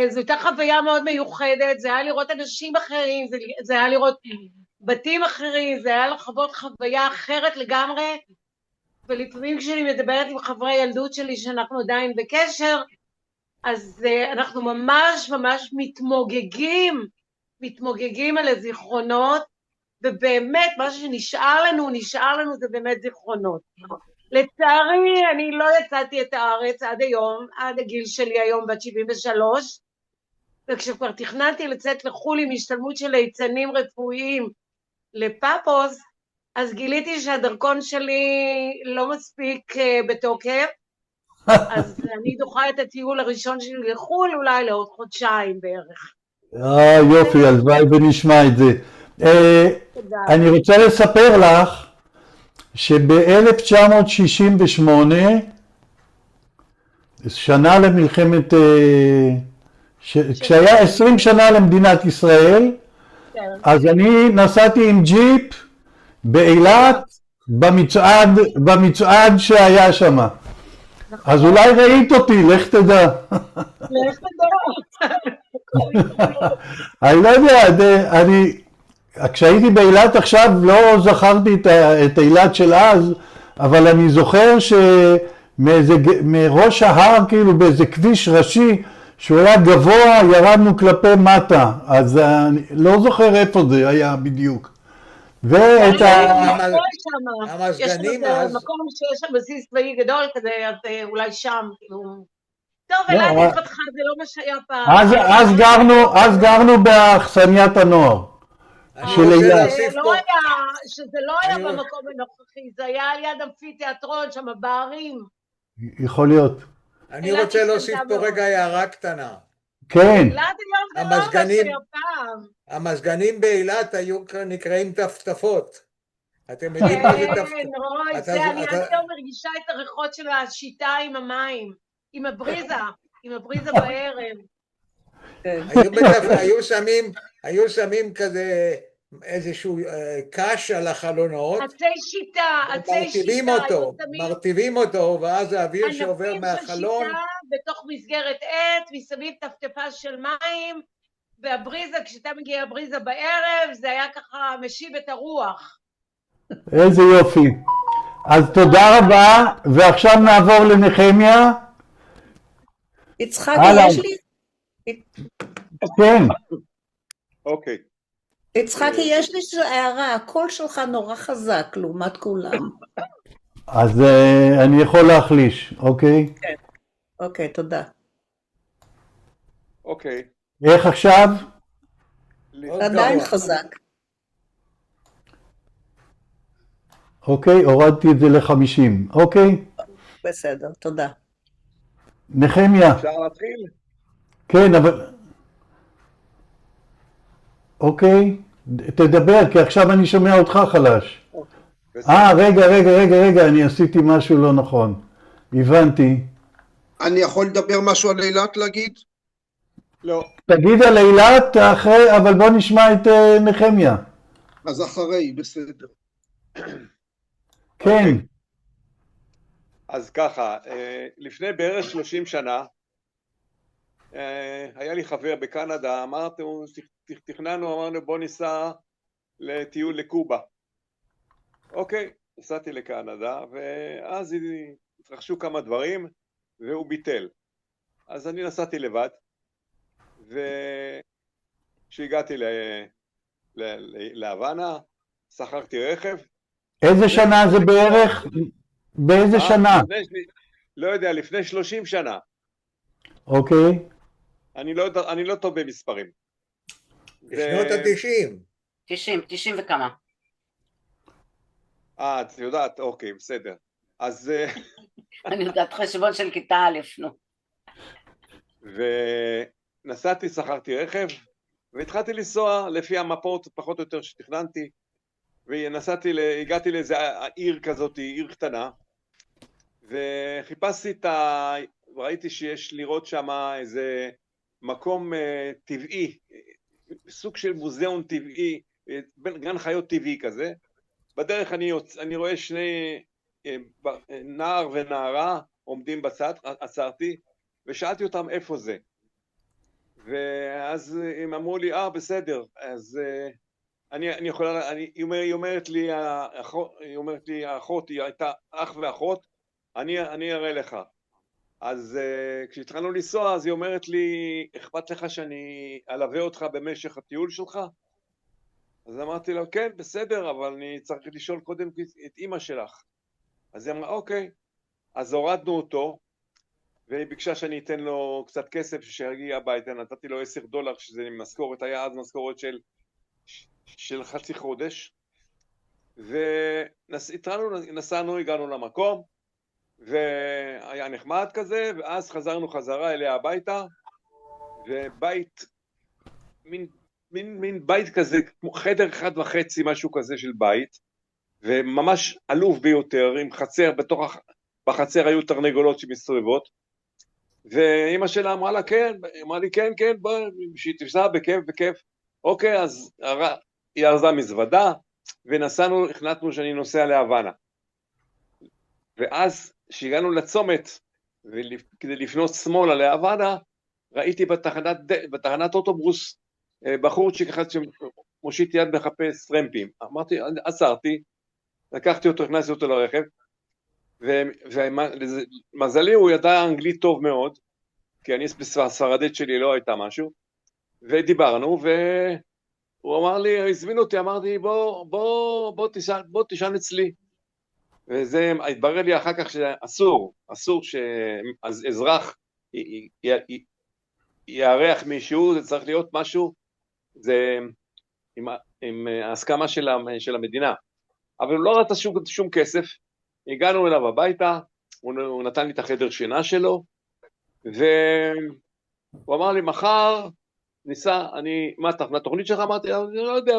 זו הייתה חוויה מאוד מיוחדת, זה היה לראות אנשים אחרים, זה היה לראות בתים אחרים, זה היה לחוות חוויה אחרת לגמרי, ולפעמים כשאני מדברת עם חברי ילדות שלי שאנחנו עדיין בקשר, אז אנחנו ממש מתמוגגים על הזיכרונות, ובאמת מה שנשאר לנו זה באמת זיכרונות. לצערי אני לא יצאתי את הארץ עד היום, עד הגיל שלי היום בת 73, וכשכבר תכננתי לצאת לחול עם השתלמות של ליצנים רפואיים לפאפוס, אז גיליתי שהדרכון שלי לא מספיק בתוקף, אז אני דוחה את הטיול הראשון שלי לחול אולי לעוד חודשיים בערך. יופי, הלוואי ונשמע את זה. אני רוצה לספר לך שב-1968, שנה למלחמת, כשהיה 20 שנה למדינת ישראל, אז אני נסעתי עם ג'יפ באילת במצעד שהיה שם. אז אולי ראית אותי, לך תדע. אני לא יודע, כשהייתי באילת עכשיו לא זכרתי את אילת של אז, אבל אני זוכר שמראש ההר, כאילו באיזה כביש ראשי, שהוא היה גבוה, ירדנו כלפי מטה, אז אני לא זוכר איפה זה היה בדיוק. ואת המזגנים יש אז... מקום שיש שם בסיס צבאי גדול כזה, אז אולי שם, כאילו... טוב, אילת התפתחה, זה לא מה שהיה פעם. אז גרנו באכסניית הנוער. של אילת. שזה לא היה במקום הנוכחי, זה היה על יד אמפי תיאטרון, שם בערים. יכול להיות. אני רוצה להוסיף פה רגע הערה קטנה. כן. המזגנים באילת היו נקראים טפטפות. אתם יודעים מה זה טפטפות? כן, רוי, אני עד היום מרגישה את הריחות של השיטה עם המים, עם הבריזה בערב. היו שמים כזה איזשהו קש על החלונות, עצי שיטה, מרטיבים אותו, ואז האוויר שעובר מהחלון, ענפים של שיטה בתוך מסגרת עץ, מסביב טפטפה של מים, והבריזה, כשאתה מגיע הבריזה בערב, זה היה ככה משיב את הרוח. איזה יופי. אז תודה רבה, ועכשיו נעבור לנחמיה. יצחק, יש לי... כן. אוקיי. יצחקי, יש לי הערה, הקול שלך נורא חזק לעומת כולם. אז אני יכול להחליש, אוקיי? כן. אוקיי, תודה. אוקיי. איך עכשיו? עדיין חזק. אוקיי, הורדתי את זה ל-50, אוקיי? בסדר, תודה. נחמיה. אפשר להתחיל? כן, אבל... אוקיי, תדבר, כי עכשיו אני שומע אותך חלש. רגע, אני עשיתי משהו לא נכון. הבנתי. אני יכול לדבר משהו על אילת להגיד? לא. תגיד על אילת אחרי, אבל בוא נשמע את נחמיה. אז אחרי, בסדר. כן. אז ככה, לפני בערך 30 שנה, היה לי חבר בקנדה, אמרנו בוא ניסע לטיול לקובה. אוקיי, נסעתי לקנדה, ואז התרחשו כמה דברים, והוא ביטל. אז אני נסעתי לבד, וכשהגעתי להוואנה, שכרתי רכב. איזה שנה זה בערך? באיזה שנה? לא יודע, לפני 30 שנה. אוקיי. אני לא טוב במספרים. בשנות ה-90. 90 וכמה. את יודעת, אוקיי, בסדר. אז... אני יודעת חשבון של כיתה א', נו. ונסעתי, שכרתי רכב, והתחלתי לנסוע לפי המפות פחות או יותר שתכננתי, הגעתי לאיזו עיר כזאת, עיר קטנה, וחיפשתי ראיתי שיש לראות שם איזה מקום טבעי, סוג של מוזיאון טבעי, גן חיות טבעי כזה. בדרך אני רואה שני נער ונערה עומדים בצד, עצרתי, ושאלתי אותם איפה זה. ואז הם אמרו לי, בסדר, אז היא אומרת לי, האחות, היא הייתה אח ואחות, אני אראה לך. אז כשהתחלנו לנסוע, אז היא אומרת לי, אכפת לך שאני אלווה אותך במשך הטיול שלך? אז אמרתי לה, כן, בסדר, אבל אני צריך לשאול קודם את אמא שלך. אז היא אמרה, אוקיי. אז הורדנו אותו, והיא ביקשה שאני אתן לו קצת כסף שיגיע הביתה, נתתי לו $10, שזה משכורת, היה אז משכורת של חצי חודש, ונסענו, הגענו למקום, והיה נחמד כזה, ואז חזרנו חזרה אליה הביתה, ובית, מין בית כזה, כמו חדר 1.5, משהו כזה של בית, וממש עלוב ביותר, עם חצר, בחצר היו תרנגולות שמסתובבות, ואמא שלה אמרה לה, כן, אמרה לי, כן, בוא, שהיא תפסה בכיף, אוקיי, אז היא ארזה מזוודה, ונסענו, החלטנו שאני נוסע להוואנה. ואז שהגענו לצומת, כדי לפנות שמאלה להוואנה, ראיתי בתחנת אוטובוס, בחורצ'יק אחד שמושיט יד מחפש טרמפים. אמרתי, עצרתי, לקחתי אותו, הכנסתי אותו לרכב, ומזלי הוא ידע אנגלית טוב מאוד, כי אני בספרדית שלי לא הייתה משהו, ודיברנו, והוא אמר לי, הזמינו אותי, אמרתי, בוא תישן אצלי. וזה התברר לי אחר כך שאסור שאזרח יארח מישהו, זה צריך להיות משהו, זה עם ההסכמה של המדינה. אבל הוא לא רצה שום כסף, הגענו אליו הביתה, הוא נתן לי את החדר שינה שלו, והוא אמר לי, מחר ניסה, מה התוכנית שלך? אמרתי, אני לא יודע,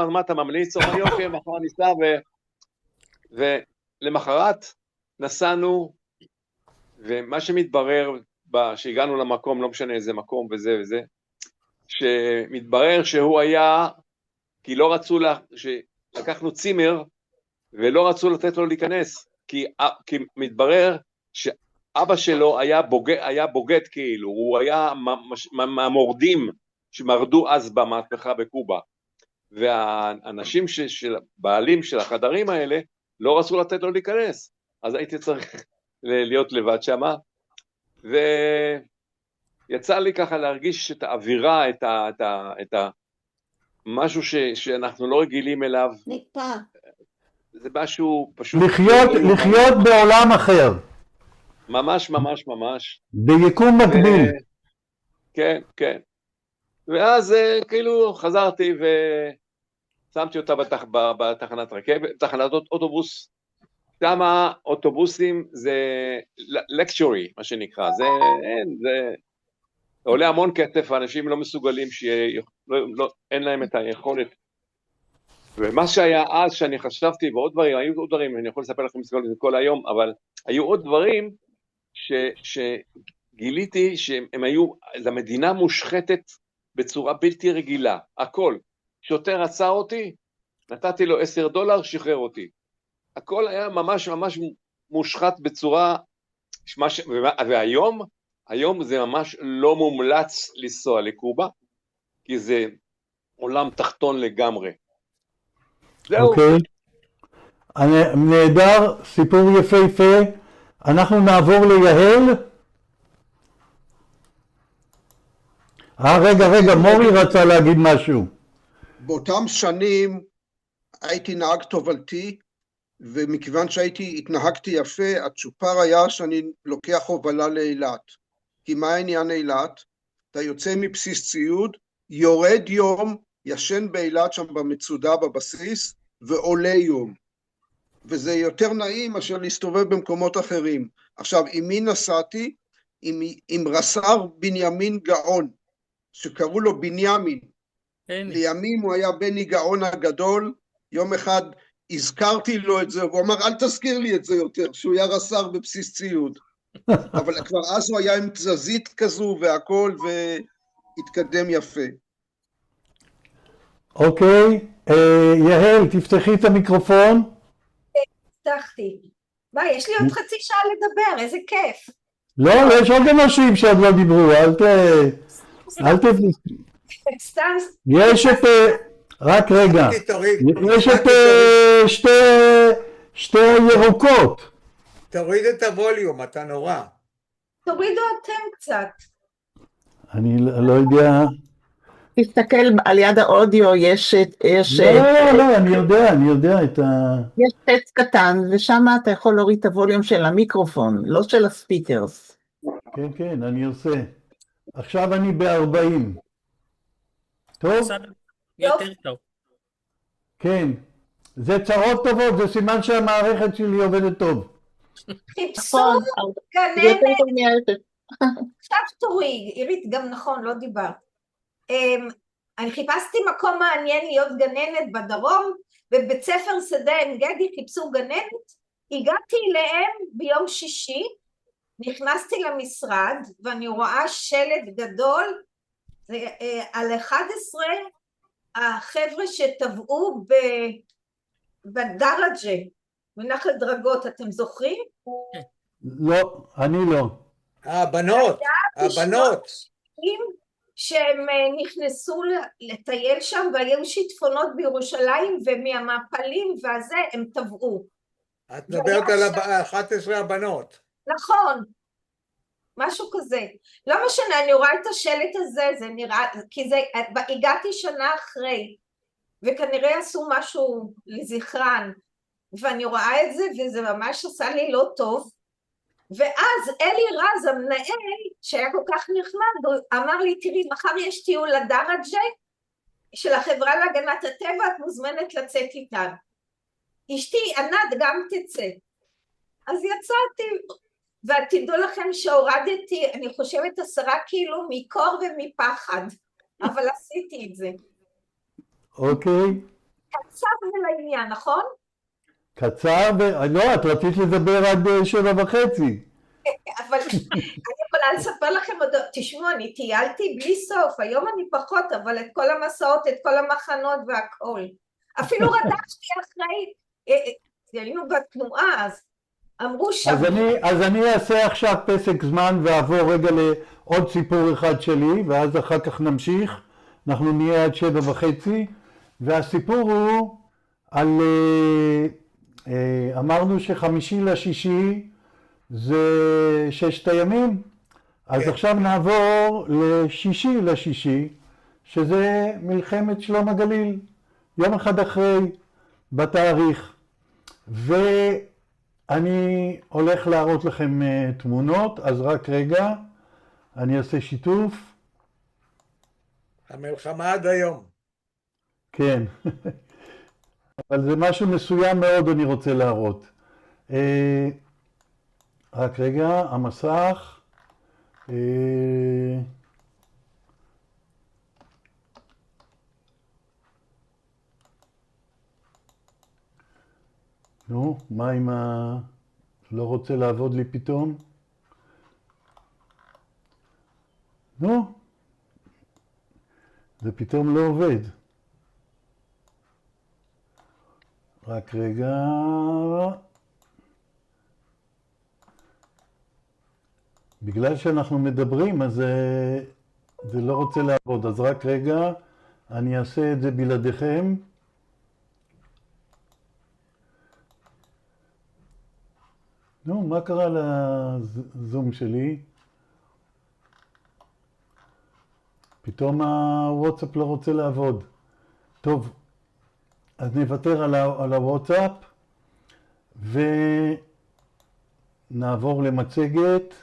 מה אתה ממליץ? הוא אמר, יופי, מחר ניסה, ולמחרת נסענו, ומה שמתברר, שהגענו למקום, לא משנה איזה מקום וזה וזה, שמתברר שהוא היה, כי לא רצו, לקחנו צימר, ולא רצו לתת לו להיכנס, כי מתברר שאבא שלו היה בוגד כאילו, הוא היה מהמורדים שמרדו אז במהפכה בקובה, והאנשים בעלים של החדרים האלה, לא רצו לתת לו להיכנס, אז הייתי צריך להיות לבד שמה, ויצא לי ככה להרגיש את האווירה, את משהו שאנחנו לא רגילים אליו, נקפא. זה משהו פשוט... לחיות בעולם אחר. ממש, ממש, ממש. ביקום מקביל. כן, כן. ואז כאילו חזרתי ושמתי אותה בתחנת רכבת, תחנת אוטובוס. שם אוטובוסים זה לקצ'ורי, מה שנקרא. זה עולה המון כסף, האנשים לא מסוגלים אין להם את היכולת. ומה שהיה אז שאני חשבתי, ועוד דברים, היו עוד דברים, אני יכול לספר לכם כל היום, אבל היו עוד דברים שגיליתי שהם היו, למדינה מושחתת בצורה בלתי רגילה, הכל. שוטר עצר אותי, נתתי לו $10, שחרר אותי. הכל היה ממש ממש מושחת בצורה, והיום זה ממש לא מומלץ לנסוע לקובה, כי זה עולם תחתון לגמרי. אוקיי. נהדר, סיפור יפהפה. אנחנו נעבור ליהל. רגע, מורי רצה להגיד משהו. באותם שנים הייתי נהג תובלתי, ומכיוון התנהגתי יפה, הצ'ופר היה שאני לוקח הובלה לאילת. כי מה העניין אילת? אתה יוצא מבסיס ציוד, יורד יום, ישן באילת שם במצודה בבסיס, ועולה יום. וזה יותר נעים מאשר להסתובב במקומות אחרים. עכשיו, עם מי נסעתי? עם רס"ר בנימין גאון, שקראו לו בנימין. לימים הוא היה בני גאון הגדול, יום אחד הזכרתי לו את זה, והוא אמר, אל תזכיר לי את זה יותר, שהוא היה רס"ר בבסיס ציוד. אבל כבר אז הוא היה עם תזזית כזו והכל, והתקדם יפה. אוקיי, יהל, תפתחי את המיקרופון. פתחתי. ביי, יש לי עוד חצי שעה לדבר, איזה כיף. לא, יש עוד אנשים שעוד לא דיברו, אל סתם. יש את, רק רגע, יש את שתי הירוקות. תוריד את הווליום, אתה נורא. תורידו אתם קצת. אני לא יודע. תסתכל על יד האודיו, יש לא, אני יודע את ה... יש טקסט קטן, ושם אתה יכול להוריד את הווליום של המיקרופון, לא של הספיקרס. כן, אני עושה. עכשיו אני ב-40. טוב? יותר טוב. כן. זה צרות טובות, זה סימן שהמערכת שלי עובדת טוב. חיפשו גננת. עכשיו תורי, עירית, גם נכון, לא דיברת. אני חיפשתי מקום מעניין להיות גננת בדרום, בבית ספר שדה עין גדי חיפשו גננת, הגעתי אליהם ביום שישי, נכנסתי למשרד, ואני רואה שלט גדול, על 11 החבר'ה שטבעו בדרג'ה, בנחל דרגות, אתם זוכרים? לא, אני לא. הבנות. שהם נכנסו לטייל שם והיו שיטפונות בירושלים ומהמפלים והזה הם טבעו. את מדברת על 11 הבנות. נכון. משהו כזה. לא משנה, אני רואה את השלט הזה, זה נראה, כי זה, הגעתי שנה אחרי, וכנראה עשו משהו לזכרן, ואני רואה את זה, וזה ממש עשה לי לא טוב, ואז אלי רז, המנהל, שהיה כל כך נחמד, אמר לי, תראי, מחר יש טיול לדרג'ה, של החברה להגנת הטבע, את מוזמנת לצאת איתן. אשתי, ענת, גם תצא. אז יצאתי, ותדעו לכם שהורדתי, אני חושבת 10 קילו מקור ומפחד, אבל עשיתי את זה. אוקיי. קצר ולעניין, נכון? קצר, לא, את רצית לדבר עד 7:30. אבל אני יכולה לספר לכם עוד, תשמעו, אני טיילתי בלי סוף, היום אני פחות, אבל את כל המסעות, את כל המחנות והכל. אפילו רדפתי אחרי, היינו בתנועה, אז אמרו שם. אז אני אעשה עכשיו פסק זמן ואעבור רגע לעוד סיפור אחד שלי, ואז אחר כך נמשיך, אנחנו נהיה עד 7:30, והסיפור הוא על, אמרנו ש5/6 זה 6 הימים, אז עכשיו נעבור ל6/6, שזה מלחמת שלום הגליל, יום אחד אחרי בתאריך, ואני הולך להראות לכם תמונות, אז רק רגע, אני אעשה שיתוף. המלחמה עד היום. כן, אבל זה משהו מסוים מאוד אני רוצה להראות. רק רגע, המסך. נו, מה אם לא רוצה לעבוד לי פתאום? נו, זה פתאום לא עובד. רק רגע. בגלל שאנחנו מדברים, אז זה לא רוצה לעבוד. אז רק רגע, אני אעשה את זה בלעדיכם. נו, מה קרה לזום שלי? פתאום הוואטסאפ לא רוצה לעבוד. טוב, אז נוותר על הוואטסאפ ונעבור למצגת.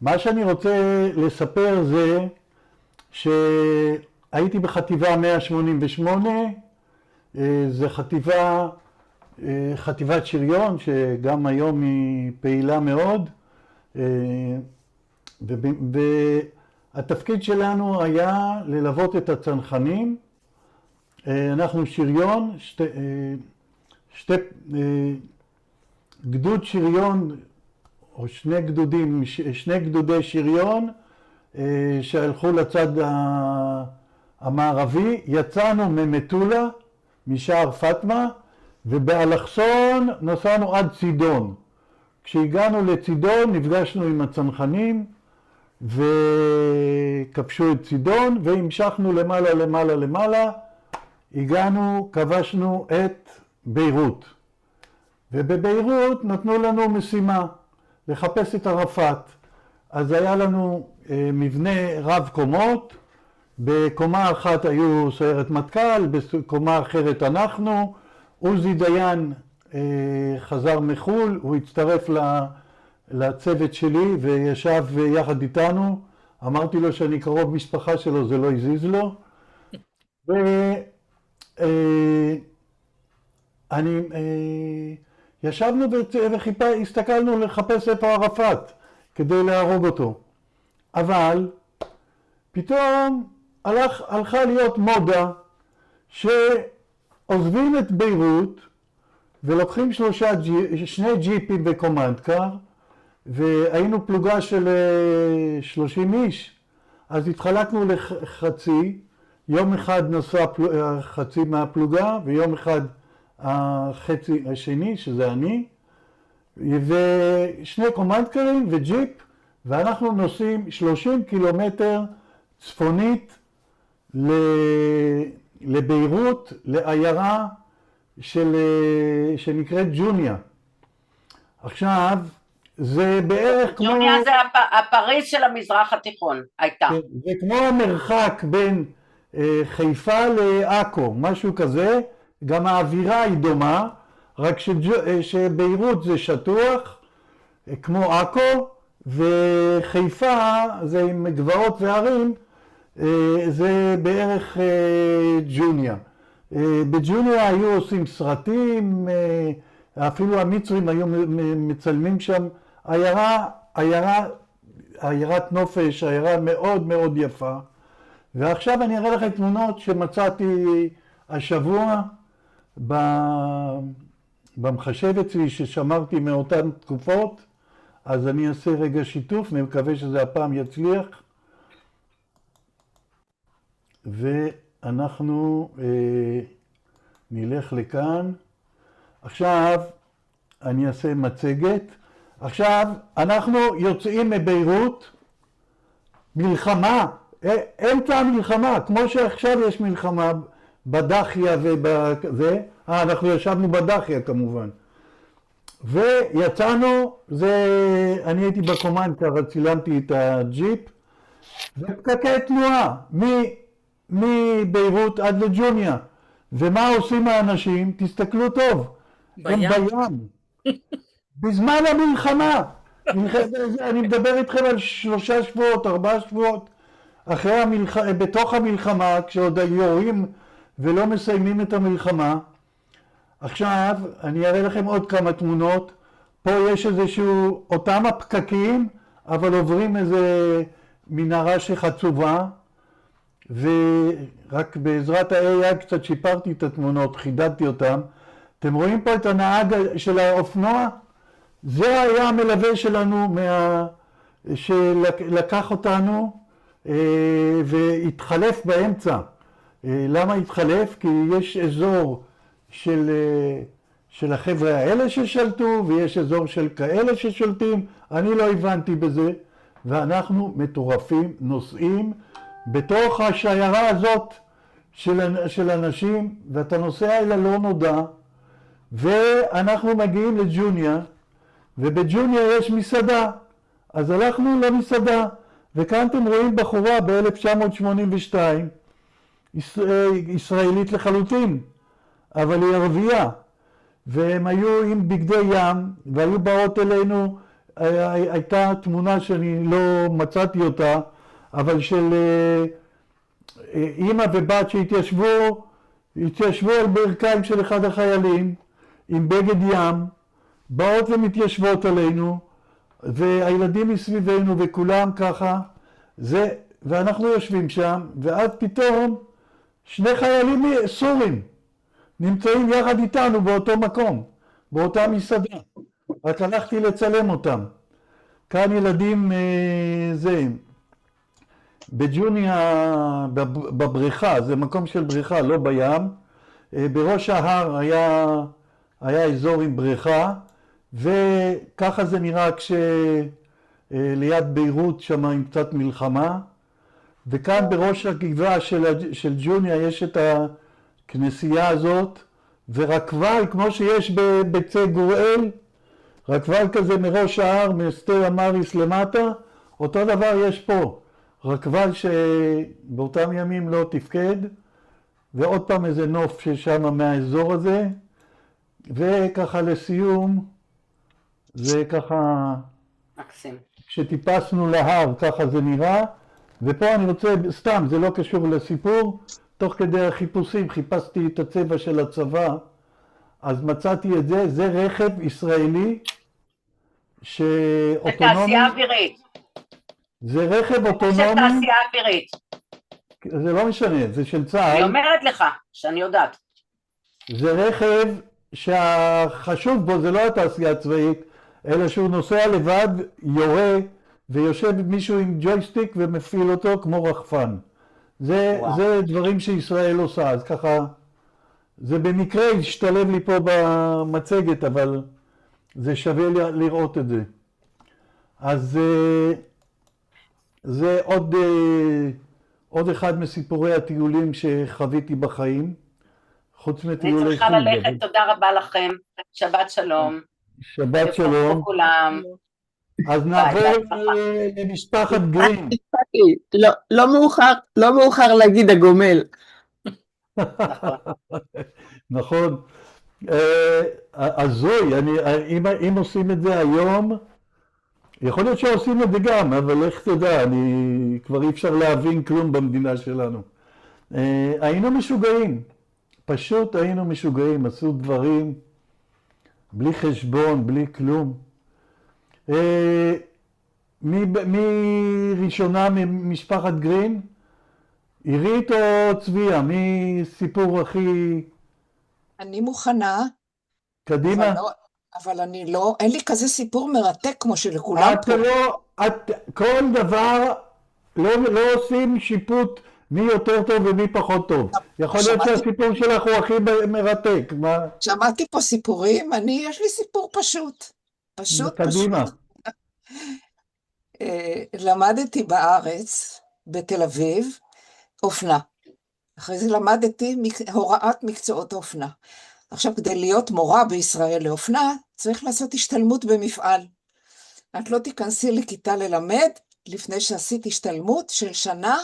מה שאני רוצה לספר זה שהייתי בחטיבה 188, זה חטיבת שריון שגם היום היא פעילה מאוד, והתפקיד שלנו היה ללוות את הצנחנים. אנחנו שריון, גדוד שריון או שני גדודי שריון שהלכו לצד המערבי. יצאנו ממטולה, משער פטמה, ובאלכסון נסענו עד צידון. כשהגענו לצידון נפגשנו עם הצנחנים וכבשו את צידון, והמשכנו למעלה, הגענו, כבשנו את ביירות. ובביירות נתנו לנו משימה, לחפש את ערפאת. אז היה לנו מבנה רב קומות, בקומה אחת היו סיירת מטכ"ל, בקומה אחרת אנחנו. עוזי דיין חזר מחול, הוא הצטרף לצוות שלי וישב יחד איתנו. אמרתי לו שאני קרוב משפחה שלו, זה לא הזיז לו. ישבנו והסתכלנו לחפש איפה ערפאת כדי להרוג אותו. אבל פתאום הלכה להיות מודה שעוזבים את ביירות ולוקחים 2 ג'יפים וקומנדקר, והיינו פלוגה של 30 איש. אז התחלקנו לחצי, יום אחד נסע חצי מהפלוגה ויום אחד החצי השני, שזה אני, ו2 קומנדקרים וג'יפ, ואנחנו נוסעים 30 קילומטר צפונית לביירות, לעיירה שנקראת ג'וניה. עכשיו, זה בערך כמו... ג'וניה זה הפריז של המזרח התיכון, הייתה. זה כמו המרחק בין חיפה לעכו, משהו כזה, גם האווירה היא דומה, רק שביירות זה שטוח, כמו עכו, וחיפה זה עם גבעות והרים, זה בערך ג'וניה. בג'וניה היו עושים סרטים, אפילו המצרים היו מצלמים שם, עיירת נופש, עיירה מאוד מאוד יפה. ועכשיו אני אראה לכם תמונות שמצאתי השבוע במחשב אצלי ששמרתי מאותן תקופות, אז אני אעשה רגע שיתוף, אני מקווה שזה הפעם יצליח. ואנחנו נלך לכאן. עכשיו אני אעשה מצגת. עכשיו אנחנו יוצאים מביירות, מלחמה, אמצע המלחמה, כמו שעכשיו יש מלחמה בדחיה ובזה, אנחנו ישבנו בדחיה כמובן. ויצאנו, אני הייתי בקומנדקר, צילמתי את הג'יפ, ופקקי תנועה, מביירות עד לג'וניה. ומה עושים האנשים? תסתכלו טוב, הם בים. בזמן המלחמה. אני מדבר איתכם על 3 שבועות, 4 שבועות. בתוך המלחמה, כשעוד יורים ולא מסיימים את המלחמה. עכשיו, אני אראה לכם עוד כמה תמונות. פה יש איזשהו, אותם הפקקים, אבל עוברים איזה מנהרה שחצובה. ורק בעזרת ה-AI קצת שיפרתי את התמונות, חידדתי אותם. אתם רואים פה את הנהג של האופנוע? זה היה המלווה שלנו שלקח אותנו והתחלף באמצע. למה התחלף? כי יש אזור של החבר'ה האלה ששלטו, ויש אזור של כאלה ששולטים. אני לא הבנתי בזה, ואנחנו מטורפים, נוסעים בתוך השיירה הזאת של אנשים, ואתה נוסע אל הלא נודע, ואנחנו מגיעים לג'וניה, ובג'וניה יש מסעדה. אז הלכנו למסעדה, וכאן אתם רואים בחורה ב-1982, ישראלית לחלוטין, אבל היא ערבייה, והם היו עם בגדי ים, והיו באות אלינו, הייתה תמונה שאני לא מצאתי אותה, אבל של אמא ובת שהתיישבו על ברכיים של אחד החיילים, עם בגד ים, באות ומתיישבות עלינו, והילדים מסביבנו וכולם ככה, ואנחנו יושבים שם, ואז פתאום 2 חיילים סורים נמצאים יחד איתנו באותו מקום, באותה מסעדה. רק הלכתי לצלם אותם. כאן ילדים בג'וניה, בבריכה, זה מקום של בריכה, לא בים. בראש ההר היה אזור עם בריכה, וככה זה נראה כשליד ביירות שם עם קצת מלחמה. וכאן בראש הגבעה של ג'וניה יש את הכנסייה הזאת, ורקבל כמו שיש בצי גוראל, רקבל כזה מראש ההר, מסטה המריס למטה, אותו דבר יש פה. רקבל שבאותם ימים לא תפקד, ועוד פעם איזה נוף ששם מהאזור הזה, וככה לסיום, זה ככה, כשטיפסנו להר, ככה זה נראה, ופה אני רוצה, סתם, זה לא קשור לסיפור, תוך כדי החיפושים חיפשתי את הצבע של הצבא, אז מצאתי את זה, זה רכב ישראלי, שאוטונומי, זה תעשייה אווירית. זה רכב אוטונומי, זה תעשייה אווירית. זה לא משנה, זה של צה"ל. אני אומרת לך, שאני יודעת. זה רכב שהחשוב בו זה לא התעשייה הצבאית, אלא שהוא נוסע לבד, יורה, ויושב מישהו עם ג'ויסטיק ומפעיל אותו כמו רחפן. זה דברים שישראל עושה, אז ככה, זה במקרה השתלב לי פה במצגת, אבל זה שווה לראות את זה. אז זה עוד אחד מסיפורי הטיולים שחוויתי בחיים. חוץ אני מטיולי צריכה חוג. ללכת, תודה רבה לכם, שבת שלום. שבת שלום. יברכו כולם. אז נעבור למשפחת גרין. לא מאוחר להגיד הגומל. נכון. אז זוהי, אם עושים את זה היום, יכול להיות שעושים את זה גם, אבל איך תדע, כבר אי אפשר להבין כלום במדינה שלנו. היינו משוגעים, פשוט היינו משוגעים, עשו דברים בלי חשבון, בלי כלום. מי ראשונה ממשפחת גרין? עירית או צביה? מי סיפור הכי... אני מוכנה. קדימה. אבל אני לא, אין לי כזה סיפור מרתק כמו שלכולם פה. כל דבר, לא עושים שיפוט מי יותר טוב ומי פחות טוב. יכול להיות שהסיפור שלך הוא הכי מרתק. שמעתי פה סיפורים, יש לי סיפור פשוט. פשוט. קדימה. למדתי בארץ, בתל אביב, אופנה. אחרי זה למדתי הוראת מקצועות האופנה. עכשיו, כדי להיות מורה בישראל לאופנה, צריך לעשות השתלמות במפעל. את לא תיכנסי לכיתה ללמד, לפני שעשית השתלמות של שנה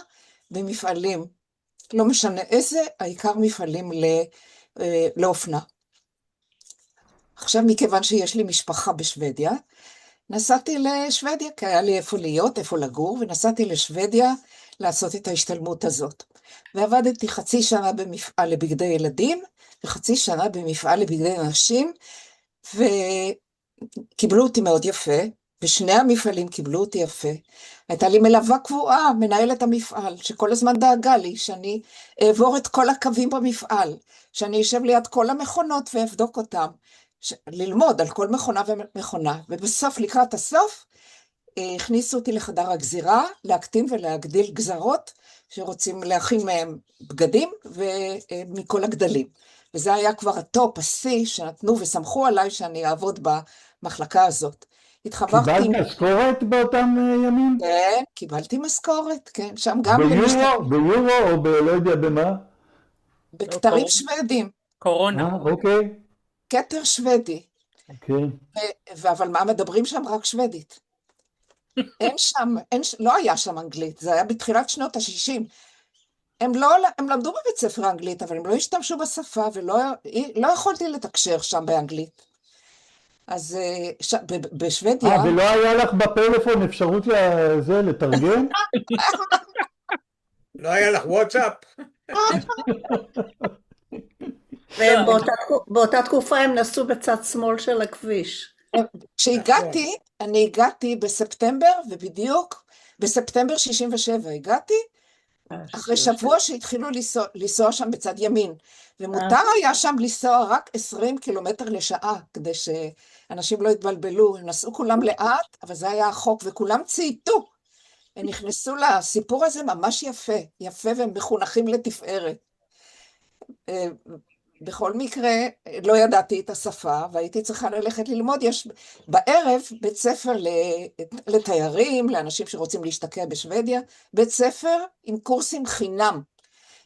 במפעלים. לא משנה איזה, העיקר מפעלים לאופנה. עכשיו, מכיוון שיש לי משפחה בשוודיה, נסעתי לשוודיה, כי היה לי איפה להיות, איפה לגור, ונסעתי לשוודיה לעשות את ההשתלמות הזאת. ועבדתי חצי שנה במפעל לבגדי ילדים, וחצי שנה במפעל לבגדי נשים, וקיבלו אותי מאוד יפה, בשני המפעלים קיבלו אותי יפה. הייתה לי מלווה קבועה, מנהלת המפעל, שכל הזמן דאגה לי, שאני אעבור את כל הקווים במפעל, שאני אשב ליד כל המכונות ואבדוק אותם, ללמוד על כל מכונה ומכונה, ובסוף, לקראת הסוף, הכניסו אותי לחדר הגזירה, להקטין ולהגדיל גזרות, שרוצים להכין מהם בגדים, ומכל הגדלים. וזה היה כבר הטופ, השיא, שנתנו וסמכו עליי שאני אעבוד במחלקה הזאת. קיבלת משכורת באותם ימים? כן, קיבלתי משכורת, כן, שם גם... ביורו או לא יודע במה? בכתרים שוודים. קורונה. אוקיי. כתר שוודי. כן. אבל מה מדברים שם? רק שוודית. לא היה שם אנגלית, זה היה בתחילת שנות ה-60. הם למדו בבית ספר אנגלית, אבל הם לא השתמשו בשפה, ולא יכולתי לתקשר שם באנגלית. אז בשוודיה... ולא היה לך בפלאפון אפשרות לתרגם? לא היה לך וואטסאפ? ובאותה תקופה הם נסעו בצד שמאל של הכביש. כשהגעתי, אני הגעתי בספטמבר, ובדיוק בספטמבר 67 הגעתי, אחרי שבוע שהתחילו לנסוע שם בצד ימין, ומותר היה שם לנסוע רק 20 קילומטר לשעה, כדי שאנשים לא יתבלבלו, הם נסעו כולם לאט, אבל זה היה החוק, וכולם צייתו, הם נכנסו לסיפור הזה ממש יפה, יפה והם מחונכים לתפארת. בכל מקרה, לא ידעתי את השפה, והייתי צריכה ללכת ללמוד. יש בערב בית ספר לתיירים, לאנשים שרוצים להשתקע בשוודיה, בית ספר עם קורסים חינם.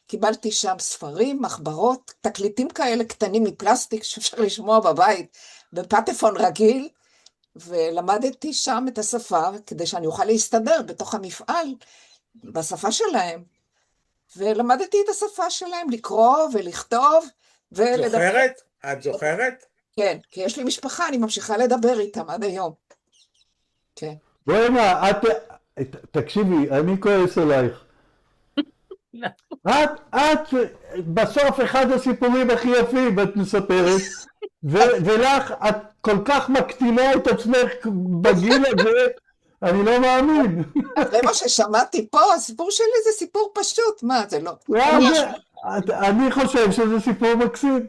קיבלתי שם ספרים, מחברות, תקליטים כאלה קטנים מפלסטיק שאפשר לשמוע בבית, בפטפון רגיל, ולמדתי שם את השפה, כדי שאני אוכל להסתדר בתוך המפעל, בשפה שלהם. ולמדתי את השפה שלהם, לקרוא ולכתוב, זוכרת? את זוכרת? כן, כי יש לי משפחה, אני ממשיכה לדבר איתם עד היום. כן. בואי מה, תקשיבי, אני כועס עלייך. את בסוף אחד הסיפורים הכי יפים את מספרת, ולך את כל כך מקטינה את עצמך בגיל הזה, אני לא מאמין. זה מה ששמעתי פה, הסיפור שלי זה סיפור פשוט, מה זה לא? אני חושב שזה סיפור מקסים.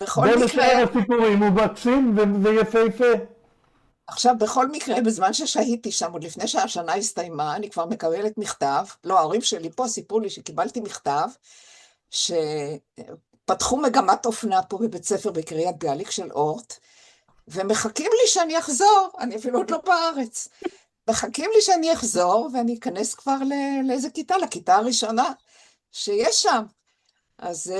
בכל מקרה... בשאר הסיפורים הוא מקסים ויפהפה. עכשיו, בכל מקרה, בזמן ששהיתי שם, עוד לפני שהשנה הסתיימה, אני כבר מקבלת מכתב, לא, ההורים שלי פה סיפרו לי שקיבלתי מכתב, שפתחו מגמת אופנה פה בבית ספר בקריית ביאליק של אורט, ומחכים לי שאני אחזור, אני אפילו עוד לא בארץ. מחכים לי שאני אחזור, ואני אכנס כבר לאיזה כיתה, לכיתה הראשונה שיש שם. אז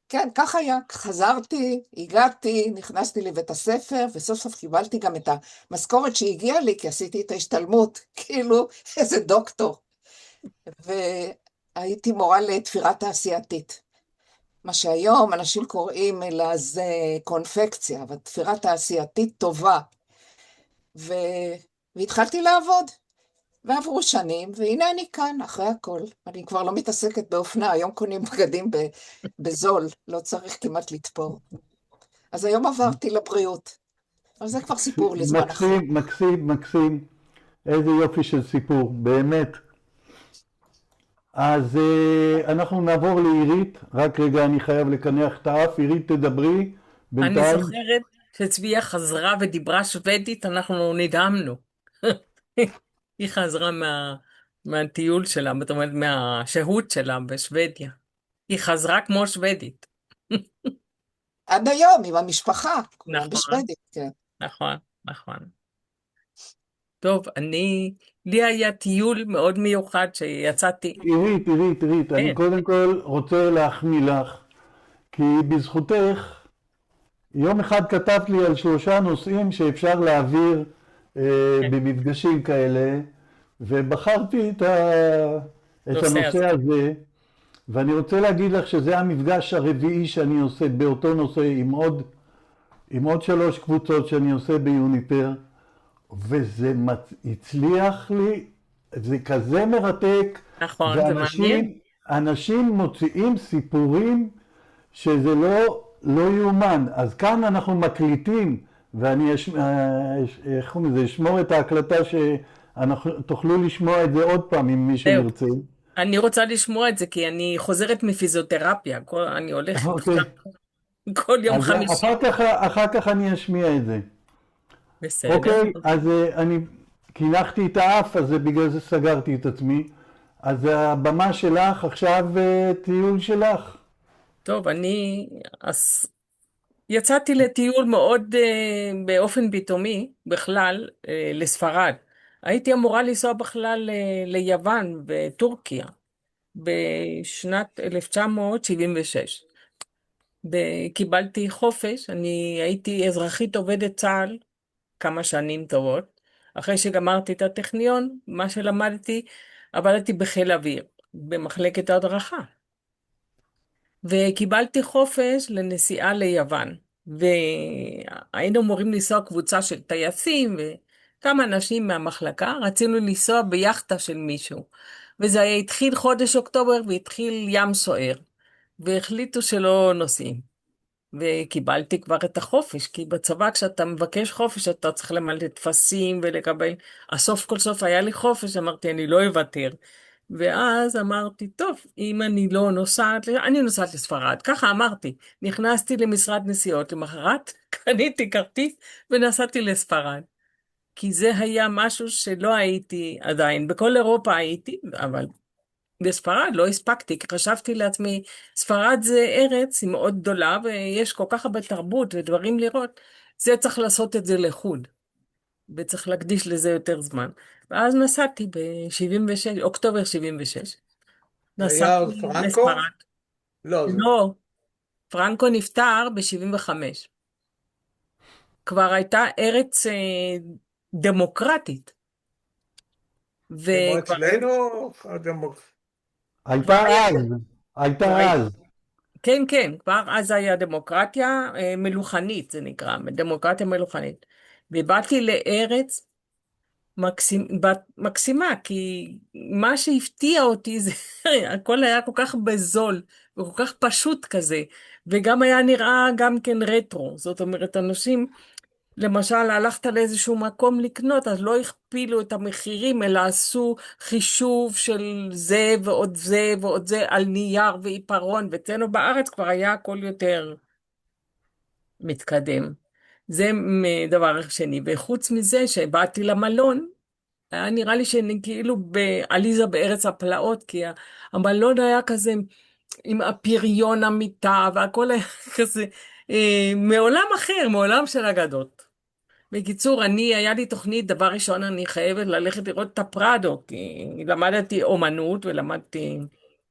כן, כך היה. חזרתי, הגעתי, נכנסתי לבית הספר, וסוף סוף קיבלתי גם את המשכורת שהגיעה לי, כי עשיתי את ההשתלמות, כאילו איזה דוקטור. והייתי מורה לתפירה תעשייתית. מה שהיום אנשים קוראים אלא זה קונפקציה, אבל תפירה תעשייתית טובה. והתחלתי לעבוד. ועברו שנים, והנה אני כאן, אחרי הכל. אני כבר לא מתעסקת באופנה, היום קונים בגדים בזול, לא צריך כמעט לתפור. אז היום עברתי לבריאות. אבל זה כבר סיפור לזמן אחר. מקסים, מקסים, מקסים. איזה יופי של סיפור, באמת. אז אנחנו נעבור לעירית. רק רגע, אני חייב לקנח את האף. עירית, תדברי. בינתיים. אני זוכרת שצביה חזרה ודיברה שוודית, אנחנו נדהמנו. היא חזרה מהטיול שלה, זאת אומרת, מהשהות שלה בשוודיה. היא חזרה כמו שוודית. עד היום, עם המשפחה, כולם נכון. בשוודית, כן. נכון, נכון. טוב, לי היה טיול מאוד מיוחד שיצאתי. עירית, אני כן. קודם כל רוצה להחמיא לך, כי בזכותך, יום אחד כתבת לי על 3 נושאים שאפשר להעביר במפגשים כאלה, ובחרתי את הנושא הזה, ואני רוצה להגיד לך שזה המפגש הרביעי שאני עושה באותו נושא עם עוד 3 קבוצות שאני עושה ביוניפר, וזה הצליח לי, זה כזה מרתק. נכון, זה מעניין. אנשים מוציאים סיפורים שזה לא יאומן. אז כאן אנחנו מקליטים, ואני אשמור את ההקלטה שתוכלו לשמוע את זה עוד פעם עם מי שירצה. אני רוצה לשמוע את זה, כי אני חוזרת מפיזיותרפיה, אני הולכת כל יום חמישי. אחר כך אני אשמיע את זה. בסדר. אוקיי, אז אני קינחתי את האף, אז בגלל זה סגרתי את עצמי. אז הבמה שלך, עכשיו טיול שלך. טוב, יצאתי לטיול מאוד באופן פתאומי, בכלל, לספרד. הייתי אמורה לנסוע בכלל ליוון וטורקיה בשנת 1976. קיבלתי חופש, אני הייתי אזרחית עובדת צה"ל כמה שנים טובות. אחרי שגמרתי את הטכניון, מה שלמדתי, עבדתי בחיל אוויר, במחלקת הדרכה. וקיבלתי חופש לנסיעה ליוון. והיינו אמורים לנסוע קבוצה של טייסים וכמה אנשים מהמחלקה, רצינו לנסוע ביאכטה של מישהו. וזה התחיל חודש אוקטובר והתחיל ים סוער. והחליטו שלא נוסעים. וקיבלתי כבר את החופש, כי בצבא כשאתה מבקש חופש אתה צריך למלא טפסים ולקבל. הסוף כל סוף היה לי חופש, אמרתי אני לא אוותר. ואז אמרתי, טוב, אם אני לא נוסעת, אני נוסעת לספרד. ככה אמרתי, נכנסתי למשרד נסיעות, למחרת קניתי כרטיס ונסעתי לספרד. כי זה היה משהו שלא הייתי עדיין. בכל אירופה הייתי, אבל בספרד לא הספקתי, כי חשבתי לעצמי, ספרד זה ארץ, היא מאוד גדולה, ויש כל כך הרבה תרבות ודברים לראות, זה צריך לעשות את זה לחוד. וצריך להקדיש לזה יותר זמן. ואז נסעתי ב-76, אוקטובר 76. היה פרנקו? לא, פרנקו נפטר ב-75. כבר הייתה ארץ דמוקרטית. כמו אצלנו? הייתה אז. כן, כן, כבר אז היה דמוקרטיה מלוכנית, זה נקרא, דמוקרטיה מלוכנית. ובאתי לארץ מקסימה, כי מה שהפתיע אותי זה, הכל היה כל כך בזול, וכל כך פשוט כזה, וגם היה נראה גם כן רטרו, זאת אומרת, אנשים, למשל, הלכת לאיזשהו מקום לקנות, אז לא הכפילו את המחירים, אלא עשו חישוב של זה ועוד זה ועוד זה, על נייר ועיפרון, ואצלנו בארץ כבר היה הכל יותר מתקדם. זה דבר שני, וחוץ מזה שבאתי למלון, היה נראה לי שאני כאילו בעליזה בארץ הפלאות, כי המלון היה כזה עם הפריון המיטה, והכל היה כזה מעולם אחר, מעולם של אגדות. בקיצור, היה לי תוכנית, דבר ראשון אני חייבת ללכת לראות את הפרדו, כי למדתי אומנות ולמדתי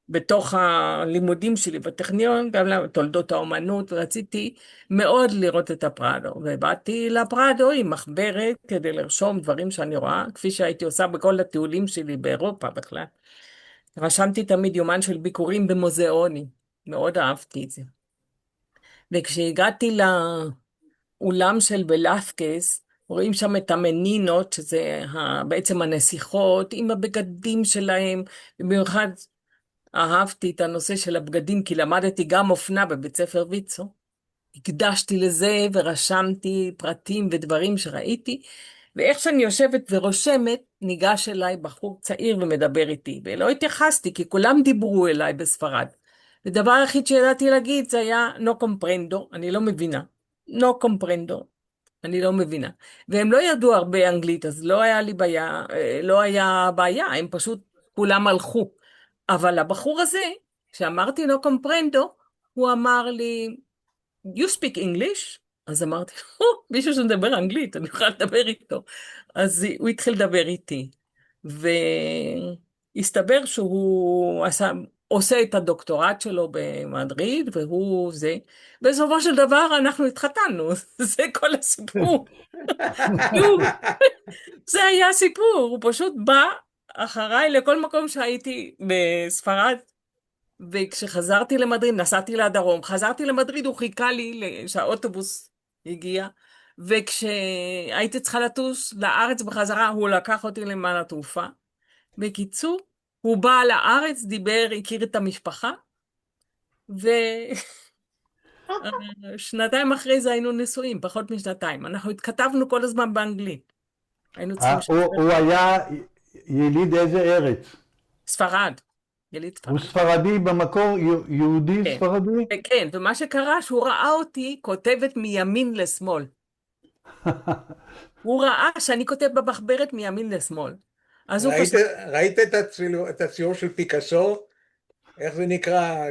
בתוך הלימודים שלי בטכניון, גם תולדות האומנות, ורציתי מאוד לראות את הפרדו. ובאתי לפרדו עם מחברת כדי לרשום דברים שאני רואה, כפי שהייתי עושה בכל הטיולים שלי באירופה בכלל. רשמתי תמיד יומן של ביקורים במוזיאונים, מאוד אהבתי את זה. וכשהגעתי לאולם של ולסקס, רואים שם את המנינות, שזה בעצם הנסיכות, עם הבגדים שלהם, במיוחד אהבתי את הנושא של הבגדים, כי למדתי גם אופנה בבית ספר ויצו. הקדשתי לזה ורשמתי פרטים ודברים שראיתי, ואיך שאני יושבת ורושמת, ניגש אליי בחור צעיר ומדבר איתי, ולא התייחסתי, כי כולם דיברו אליי בספרד. ודבר היחיד שידעתי להגיד זה היה no comprendo, אני לא מבינה. no comprendo, אני לא מבינה. והם לא ידעו הרבה אנגלית, אז לא היה לי בעיה, לא היה בעיה, הם פשוט כולם הלכו. אבל הבחור הזה, כשאמרתי no comprendo, הוא אמר לי, you speak English? אז אמרתי, מישהו שמדבר אנגלית, אני יכולה לדבר איתו. אז הוא התחיל לדבר איתי, והסתבר שהוא עושה את הדוקטורט שלו במדריד, והוא זה. בסופו של דבר אנחנו התחתנו, זה כל הסיפור. זה היה הסיפור, הוא פשוט בא אחריי לכל מקום שהייתי בספרד, וכשחזרתי למדריד, נסעתי לדרום, חזרתי למדריד, הוא חיכה לי שהאוטובוס הגיע, וכשהייתי צריכה לטוס לארץ בחזרה, הוא לקח אותי למען התעופה. בקיצור, הוא בא לארץ, דיבר, הכיר את המשפחה, ושנתיים אחרי זה היינו נשואים, פחות משנתיים. אנחנו התכתבנו כל הזמן באנגלית. היינו צריכים הוא היה יליד איזה ארץ? ספרד. יליד ספרד. הוא ספרדי במקור, יהודי כן. ספרדי? כן, ומה שקרה שהוא ראה אותי כותבת מימין לשמאל. הוא ראה שאני כותב במחברת מימין לשמאל. אז הוא חשב... ראית את הציור של פיקאסו? איך זה נקרא?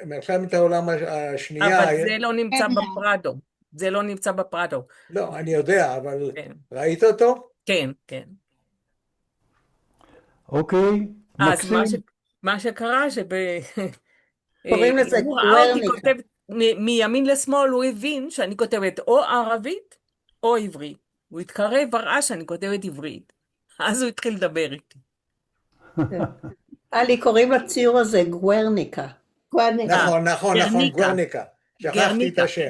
מלחמת העולם השנייה. אבל זה לא נמצא בפרדו. זה לא נמצא בפרדו. לא, אני יודע, אבל כן. ראית אותו? כן, כן. אוקיי, אז מקסים. מה שקרה קוראים לזה הוא ראה אותי גוורניקה. כותבת מימין לשמאל, הוא הבין שאני כותבת או ערבית או עברית. הוא התקרב וראה שאני כותבת עברית. אז הוא התחיל לדבר איתי. לי קוראים לציור הזה גוורניקה. נכון, גוורניקה. שכחתי את השם.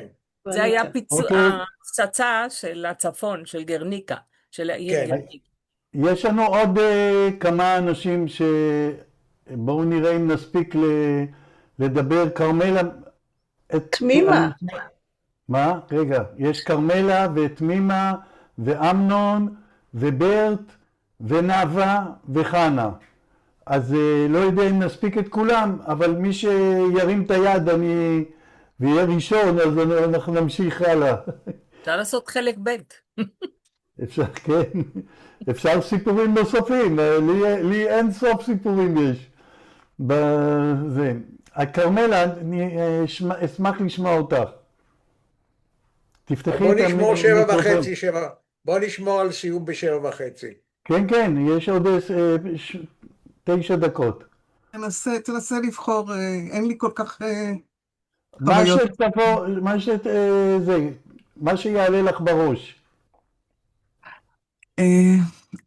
זה היה אוקיי. הפצצה של הצפון, של גרניקה, של העיר כן. גרניקה. יש לנו עוד כמה אנשים בואו נראה אם נספיק לדבר. כרמלה... תמימה. מה? רגע, יש כרמלה ותמימה ואמנון וברט ונאווה וחנה. אז לא יודע אם נספיק את כולם, אבל מי שירים את היד ויהיה ראשון, אז אנחנו נמשיך הלאה. אפשר לעשות חלק ב'. אפשר, כן. אפשר סיפורים נוספים, לי אין סוף סיפורים יש. בזה. כרמלה, אני אשמח לשמוע אותך. תפתחי בוא את נשמור 7:30, המיקרופון. בוא נשמור על סיום ב7:30. כן, כן, יש עוד 9 דקות. תנסה לבחור, אין לי כל כך מה שיעלה לך בראש.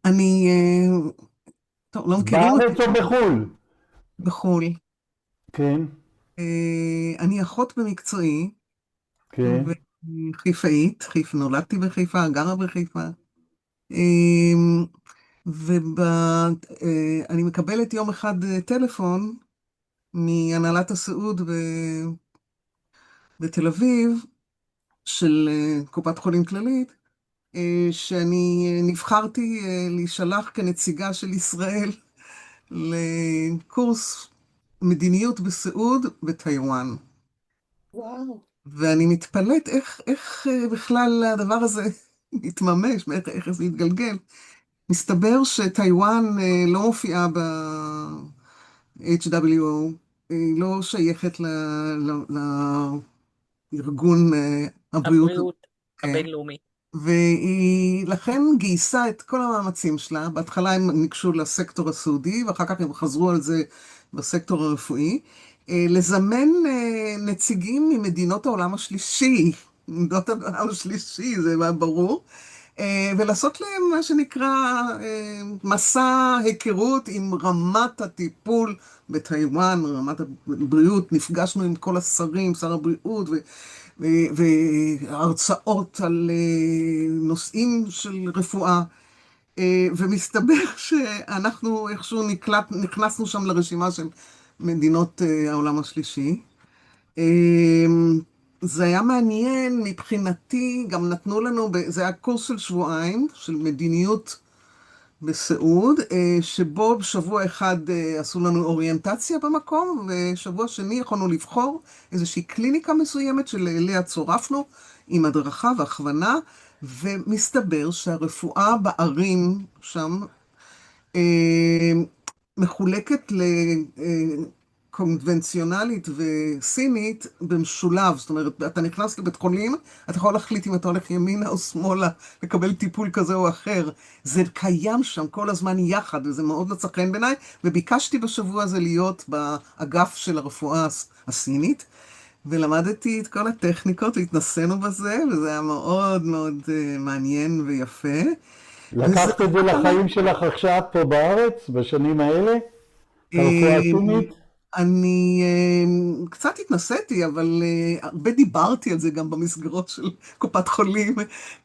אני, טוב, לא מכירים אותי. בארץ או בחו"ל? בחו"ל. כן. אני אחות במקצועי. כן. וחיפאית, נולדתי בחיפה, גרה בחיפה. ואני מקבלת יום אחד טלפון מהנהלת הסעוד בתל אביב, של קופת חולים כללית, שאני נבחרתי להישלח כנציגה של ישראל לקורס מדיניות בסעוד בטיואן. וואו. ואני מתפלאת איך בכלל הדבר הזה מתממש, איך זה מתגלגל. מסתבר שטיואן לא מופיעה ב-HWO, היא לא שייכת לארגון הבריאות הבינלאומי. והיא לכן גייסה את כל המאמצים שלה. בהתחלה הם ניגשו לסקטור הסעודי, ואחר כך הם חזרו על זה בסקטור הרפואי, לזמן נציגים ממדינות העולם השלישי, מדינות העולם השלישי, זה ברור, ולעשות להם מה שנקרא מסע היכרות עם רמת הטיפול בטיואן, רמת הבריאות. נפגשנו עם כל השרים, שר הבריאות, והרצאות על נושאים של רפואה, ומסתבר שאנחנו איכשהו נכנסנו שם לרשימה של מדינות העולם השלישי. זה היה מעניין מבחינתי, גם נתנו לנו, זה היה קורס של שבועיים, של מדיניות בסעוד, שבו בשבוע אחד עשו לנו אוריינטציה במקום, ושבוע שני יכולנו לבחור איזושהי קליניקה מסוימת שלאליה צורפנו, עם הדרכה והכוונה, ומסתבר שהרפואה בערים שם מחולקת קונבנציונלית וסינית במשולב. זאת אומרת, אתה נכנס לבית חולים, אתה יכול להחליט אם אתה הולך ימינה או שמאלה, לקבל טיפול כזה או אחר. זה קיים שם כל הזמן יחד, וזה מאוד מצא חן בעיניי, וביקשתי בשבוע הזה להיות באגף של הרפואה הסינית, ולמדתי את כל הטכניקות, והתנסינו בזה, וזה היה מאוד מאוד מעניין ויפה. לקחת את זה לחיים שלך עכשיו פה בארץ, בשנים האלה? הרפואה הסינית? אני קצת התנסיתי, אבל הרבה דיברתי על זה גם במסגרות של קופת חולים,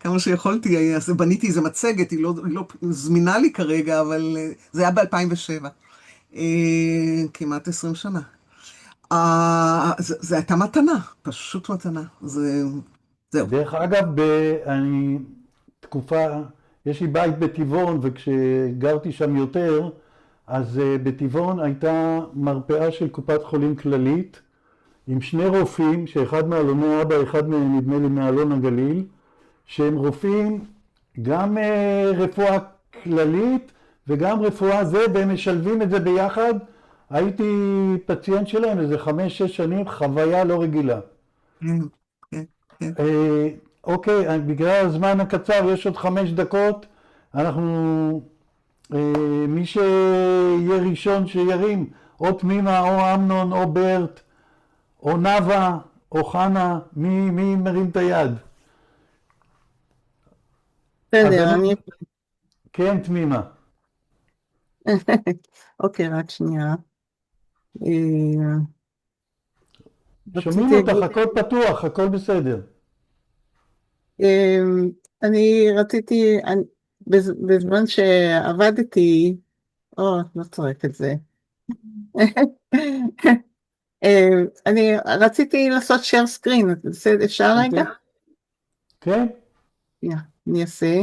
כמה שיכולתי. אז בניתי איזה מצגת, היא לא זמינה לי כרגע, אבל זה היה ב-2007, כמעט 20 שנה. זה הייתה מתנה, פשוט מתנה. זהו. דרך אגב, יש לי בית בטבעון, וכשגרתי שם יותר, אז בטבעון הייתה מרפאה של קופת חולים כללית, עם שני רופאים, שאחד מאלוני אבא, אחד מהם נדמה לי מאלון הגליל, שהם רופאים גם רפואה כללית וגם רפואה זה, והם משלבים את זה ביחד. הייתי פציינט שלהם איזה 5-6 שנים, חוויה לא רגילה. אוקיי, בגלל הזמן הקצר, יש עוד 5 דקות, מי שיהיה ראשון שירים, או תמימה, או אמנון, או ברט, או נאווה, או חנה, מי מרים את היד? בסדר, אני... כן, תמימה. אוקיי, רק שנייה. שומעים אותך, הכל פתוח, הכל בסדר. אני רציתי, בזמן שעבדתי, לא צריך את זה. אני רציתי לעשות share screen, אפשר רגע? כן. אני אעשה.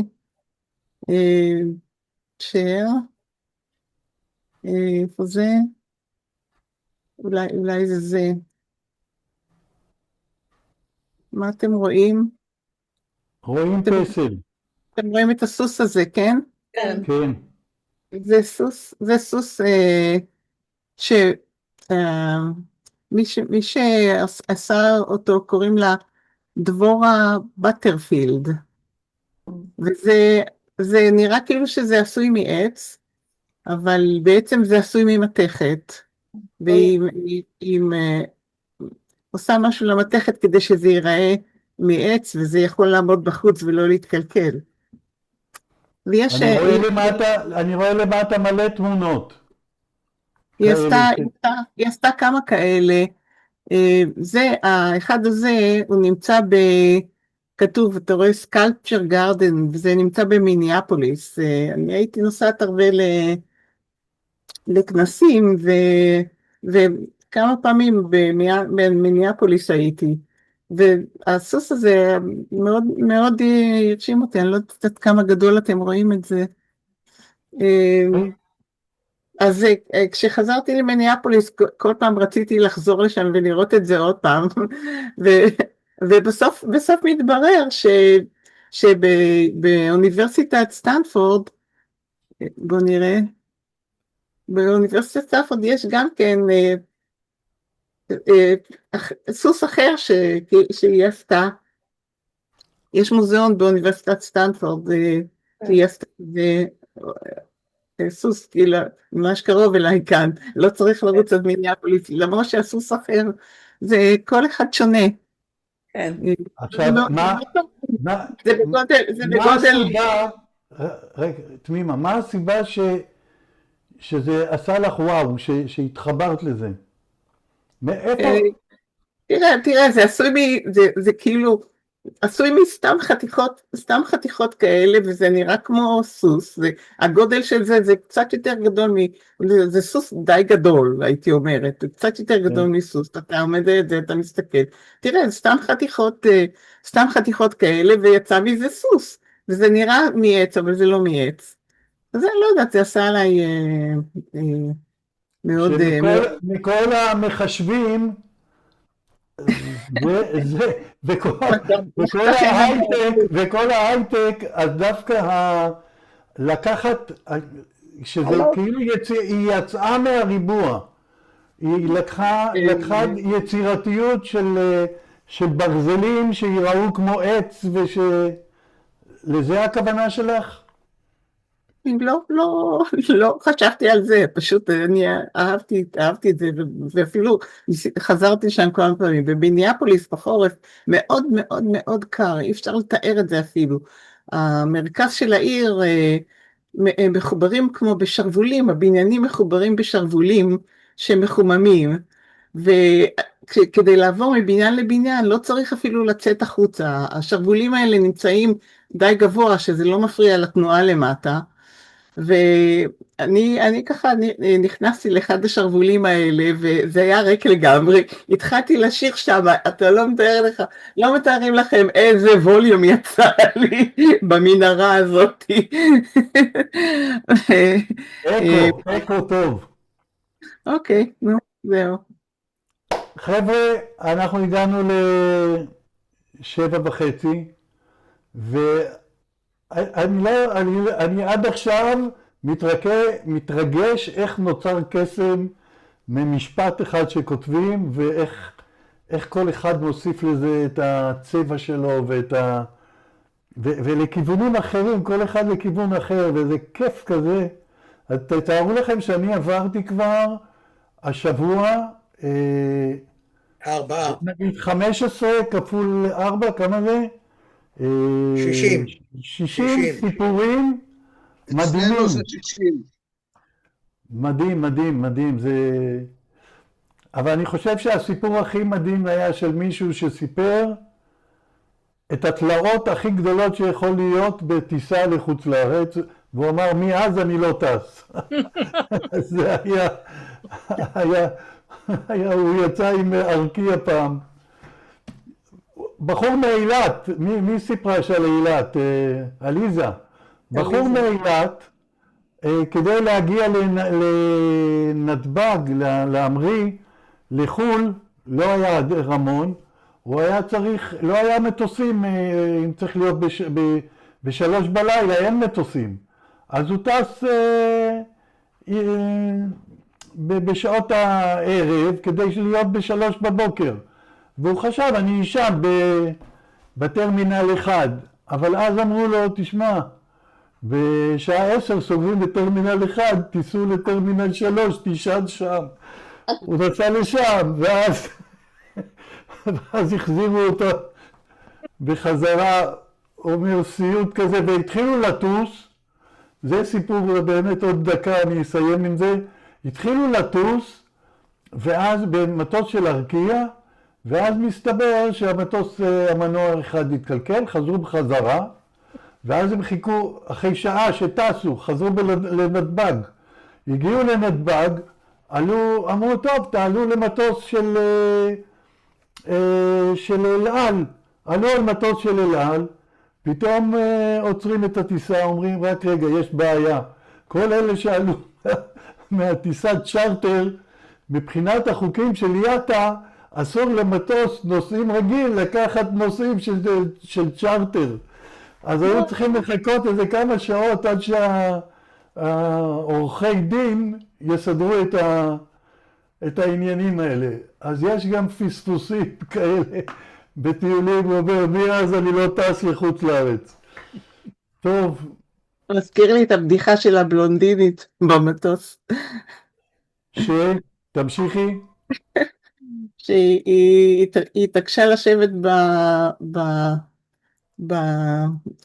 share. איפה זה? אולי זה. מה אתם רואים? רואים פסל. אתם רואים את הסוס הזה, כן? כן. זה סוס מי שעשה אותו קוראים לה דבורה בטרפילד, וזה נראה כאילו שזה עשוי מעץ, אבל בעצם זה עשוי ממתכת, והיא עושה משהו למתכת כדי שזה ייראה מעץ, וזה יכול לעמוד בחוץ ולא להתקלקל. אני רואה למטה מלא תמונות. היא עשתה כמה כאלה. האחד הזה, הוא נמצא כתוב, אתה רואה סקלפצ'ר גארדן, וזה נמצא במיניאפוליס. אני הייתי נוסעת הרבה לכנסים, וכמה פעמים במיניאפוליס הייתי. והסוס הזה מאוד מאוד הרשים אותי, אני לא יודעת כמה גדול אתם רואים את זה. אז כשחזרתי למיניאפוליס, כל פעם רציתי לחזור לשם ולראות את זה עוד פעם, ובסוף מתברר שבאוניברסיטת סטנפורד, בוא נראה, באוניברסיטת סטנפורד יש גם כן סוס אחר שהיא עשתה, יש מוזיאון באוניברסיטת סטנפורד, סוס כאילו ממש קרוב אליי כאן, לא צריך לרוץ עד מיניאפוליס, למרות שהסוס אחר, זה כל אחד שונה. כן. עכשיו, זה בגודל... רגע, תמימה, מה הסיבה שזה עשה לך וואו, שהתחברת לזה? מאיפה? תראה, זה עשוי זה כאילו, עשוי סתם חתיכות כאלה, וזה נראה כמו סוס, הגודל של זה קצת יותר גדול, זה סוס די גדול, הייתי אומרת, זה קצת יותר גדול מסוס, אתה עומד את זה, אתה מסתכל, תראה, זה סתם חתיכות כאלה, ויצא מזה סוס, וזה נראה מעץ, אבל זה לא מעץ. אז אני לא יודעת, זה עשה עליי מאוד... מכל המחשבים, וכל ההייטק, אז דווקא לקחת, שזה כאילו היא יצאה מהריבוע, היא לקחה יצירתיות של ברזלים שיראו כמו עץ, לזה הכוונה שלך? לא חשבתי על זה, פשוט אני אהבתי את זה, ואפילו חזרתי שם כמה פעמים, במיניאפוליס בחורף מאוד מאוד מאוד קר, אי אפשר לתאר את זה אפילו, המרכז של העיר מחוברים כמו בשרבולים, הבניינים מחוברים בשרבולים שמחוממים, וכדי לעבור מבניין לבניין לא צריך אפילו לצאת החוצה, השרבולים האלה נמצאים די גבוה שזה לא מפריע לתנועה למטה, ואני ככה נכנסתי לאחד השרבולים האלה, וזה היה ריק לגמרי, התחלתי לשיר שם, אתה לא מתארים לכם איזה ווליום יצא לי במנהרה הזאת. אקו טוב. אוקיי, נו, זהו. חבר'ה, אנחנו הגענו ל7:30, אני עד עכשיו מתרגש איך נוצר קסם ממשפט אחד שכותבים, ואיך כל אחד מוסיף לזה את הצבע שלו ולכיוונים אחרים, כל אחד לכיוון אחר, וזה כיף כזה. תתארו לכם שאני עברתי כבר השבוע 4. נגיד 15 כפול 4, כמה זה? 60 סיפורים מדהימים. אצלנו זה 60. מדהים, זה... אבל אני חושב שהסיפור הכי מדהים היה של מישהו שסיפר את התלאות הכי גדולות שיכול להיות בטיסה לחוץ לארץ, והוא אמר, מאז אני לא טס. זה הוא יצא עם ארקיע פעם. בחור מאילת, מי סיפרה של אילת? עליזה. בחור מאילת, כדי להגיע לנתב"ג, להמריא, לחול, לא היה רמון, הוא היה צריך, לא היה מטוסים, אם צריך להיות ב3 בלילה, אין מטוסים. אז הוא טס בשעות הערב כדי להיות ב3 בבוקר. והוא חשב, אני אשם בטרמינל 1, אבל אז אמרו לו, תשמע, בשעה 10 סוגרים בטרמינל 1, תיסעו לטרמינל 3, תישן שם. הוא נסע לשם, ואז החזירו אותו בחזרה, אומר סיוט כזה, והתחילו לטוס, זה סיפור באמת עוד דקה, אני אסיים עם זה, התחילו לטוס, ואז במטוס של ארקיע, ואז מסתבר שהמטוס, המנוע אחד התקלקל, חזרו בחזרה, ואז הם חיכו, אחרי שעה שטסו, חזרו לנתב"ג. הגיעו לנתב"ג, אמרו, טוב, תעלו למטוס של אל על. עלו על מטוס של אל על, פתאום עוצרים את הטיסה, אומרים, רק רגע, יש בעיה. כל אלה שעלו מהטיסת צ'רטר, מבחינת החוקים של יאטה, אסור למטוס נוסעים רגיל לקחת נוסעים של צ'רטר. אז היו צריכים לחכות איזה כמה שעות עד שהעורכי דין יסדרו את העניינים האלה. אז יש גם פספוסים כאלה בטיולים, הוא אומר, מאז אני לא טס לחוץ לארץ. טוב. מזכיר לי את הבדיחה של הבלונדינית במטוס. תמשיכי. שהיא התעקשה לשבת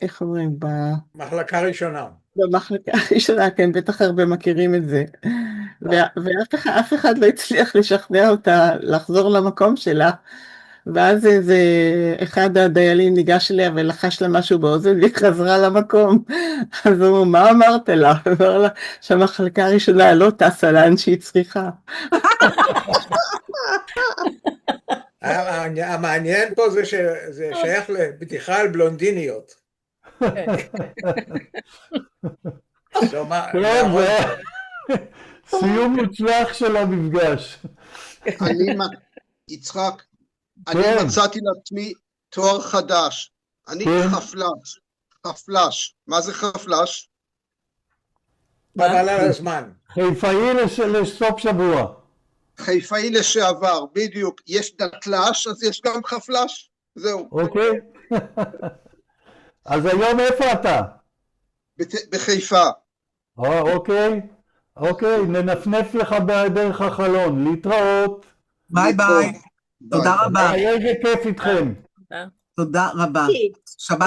איך אומרים? מחלקה ראשונה. במחלקה הראשונה, כן, בטח הרבה מכירים את זה. ואף אחד לא הצליח לשכנע אותה לחזור למקום שלה. ואז איזה אחד הדיילים ניגש אליה ולחש לה משהו באוזן והיא חזרה למקום. אז הוא אמר, מה אמרת לה? הוא אמר לה שהמחלקה הראשונה לא טסה לאן שהיא צריכה. המעניין פה זה שזה שייך לבדיחה על בלונדיניות. סיום מוצלח של המפגש. יצחק, אני מצאתי לעצמי תואר חדש. אני חפלש. חפלש. מה זה חפלש? חבל על הזמן. חיפאי לסוף שבוע. חיפאי לשעבר, בדיוק. יש דתל"ש, אז יש גם חפלש. זהו. אוקיי. אז היום איפה אתה? בחיפה. אוקיי. אוקיי, ננפנף לך דרך החלון. להתראות. ביי ביי. תודה רבה. איזה כיף איתכם. תודה רבה. שבת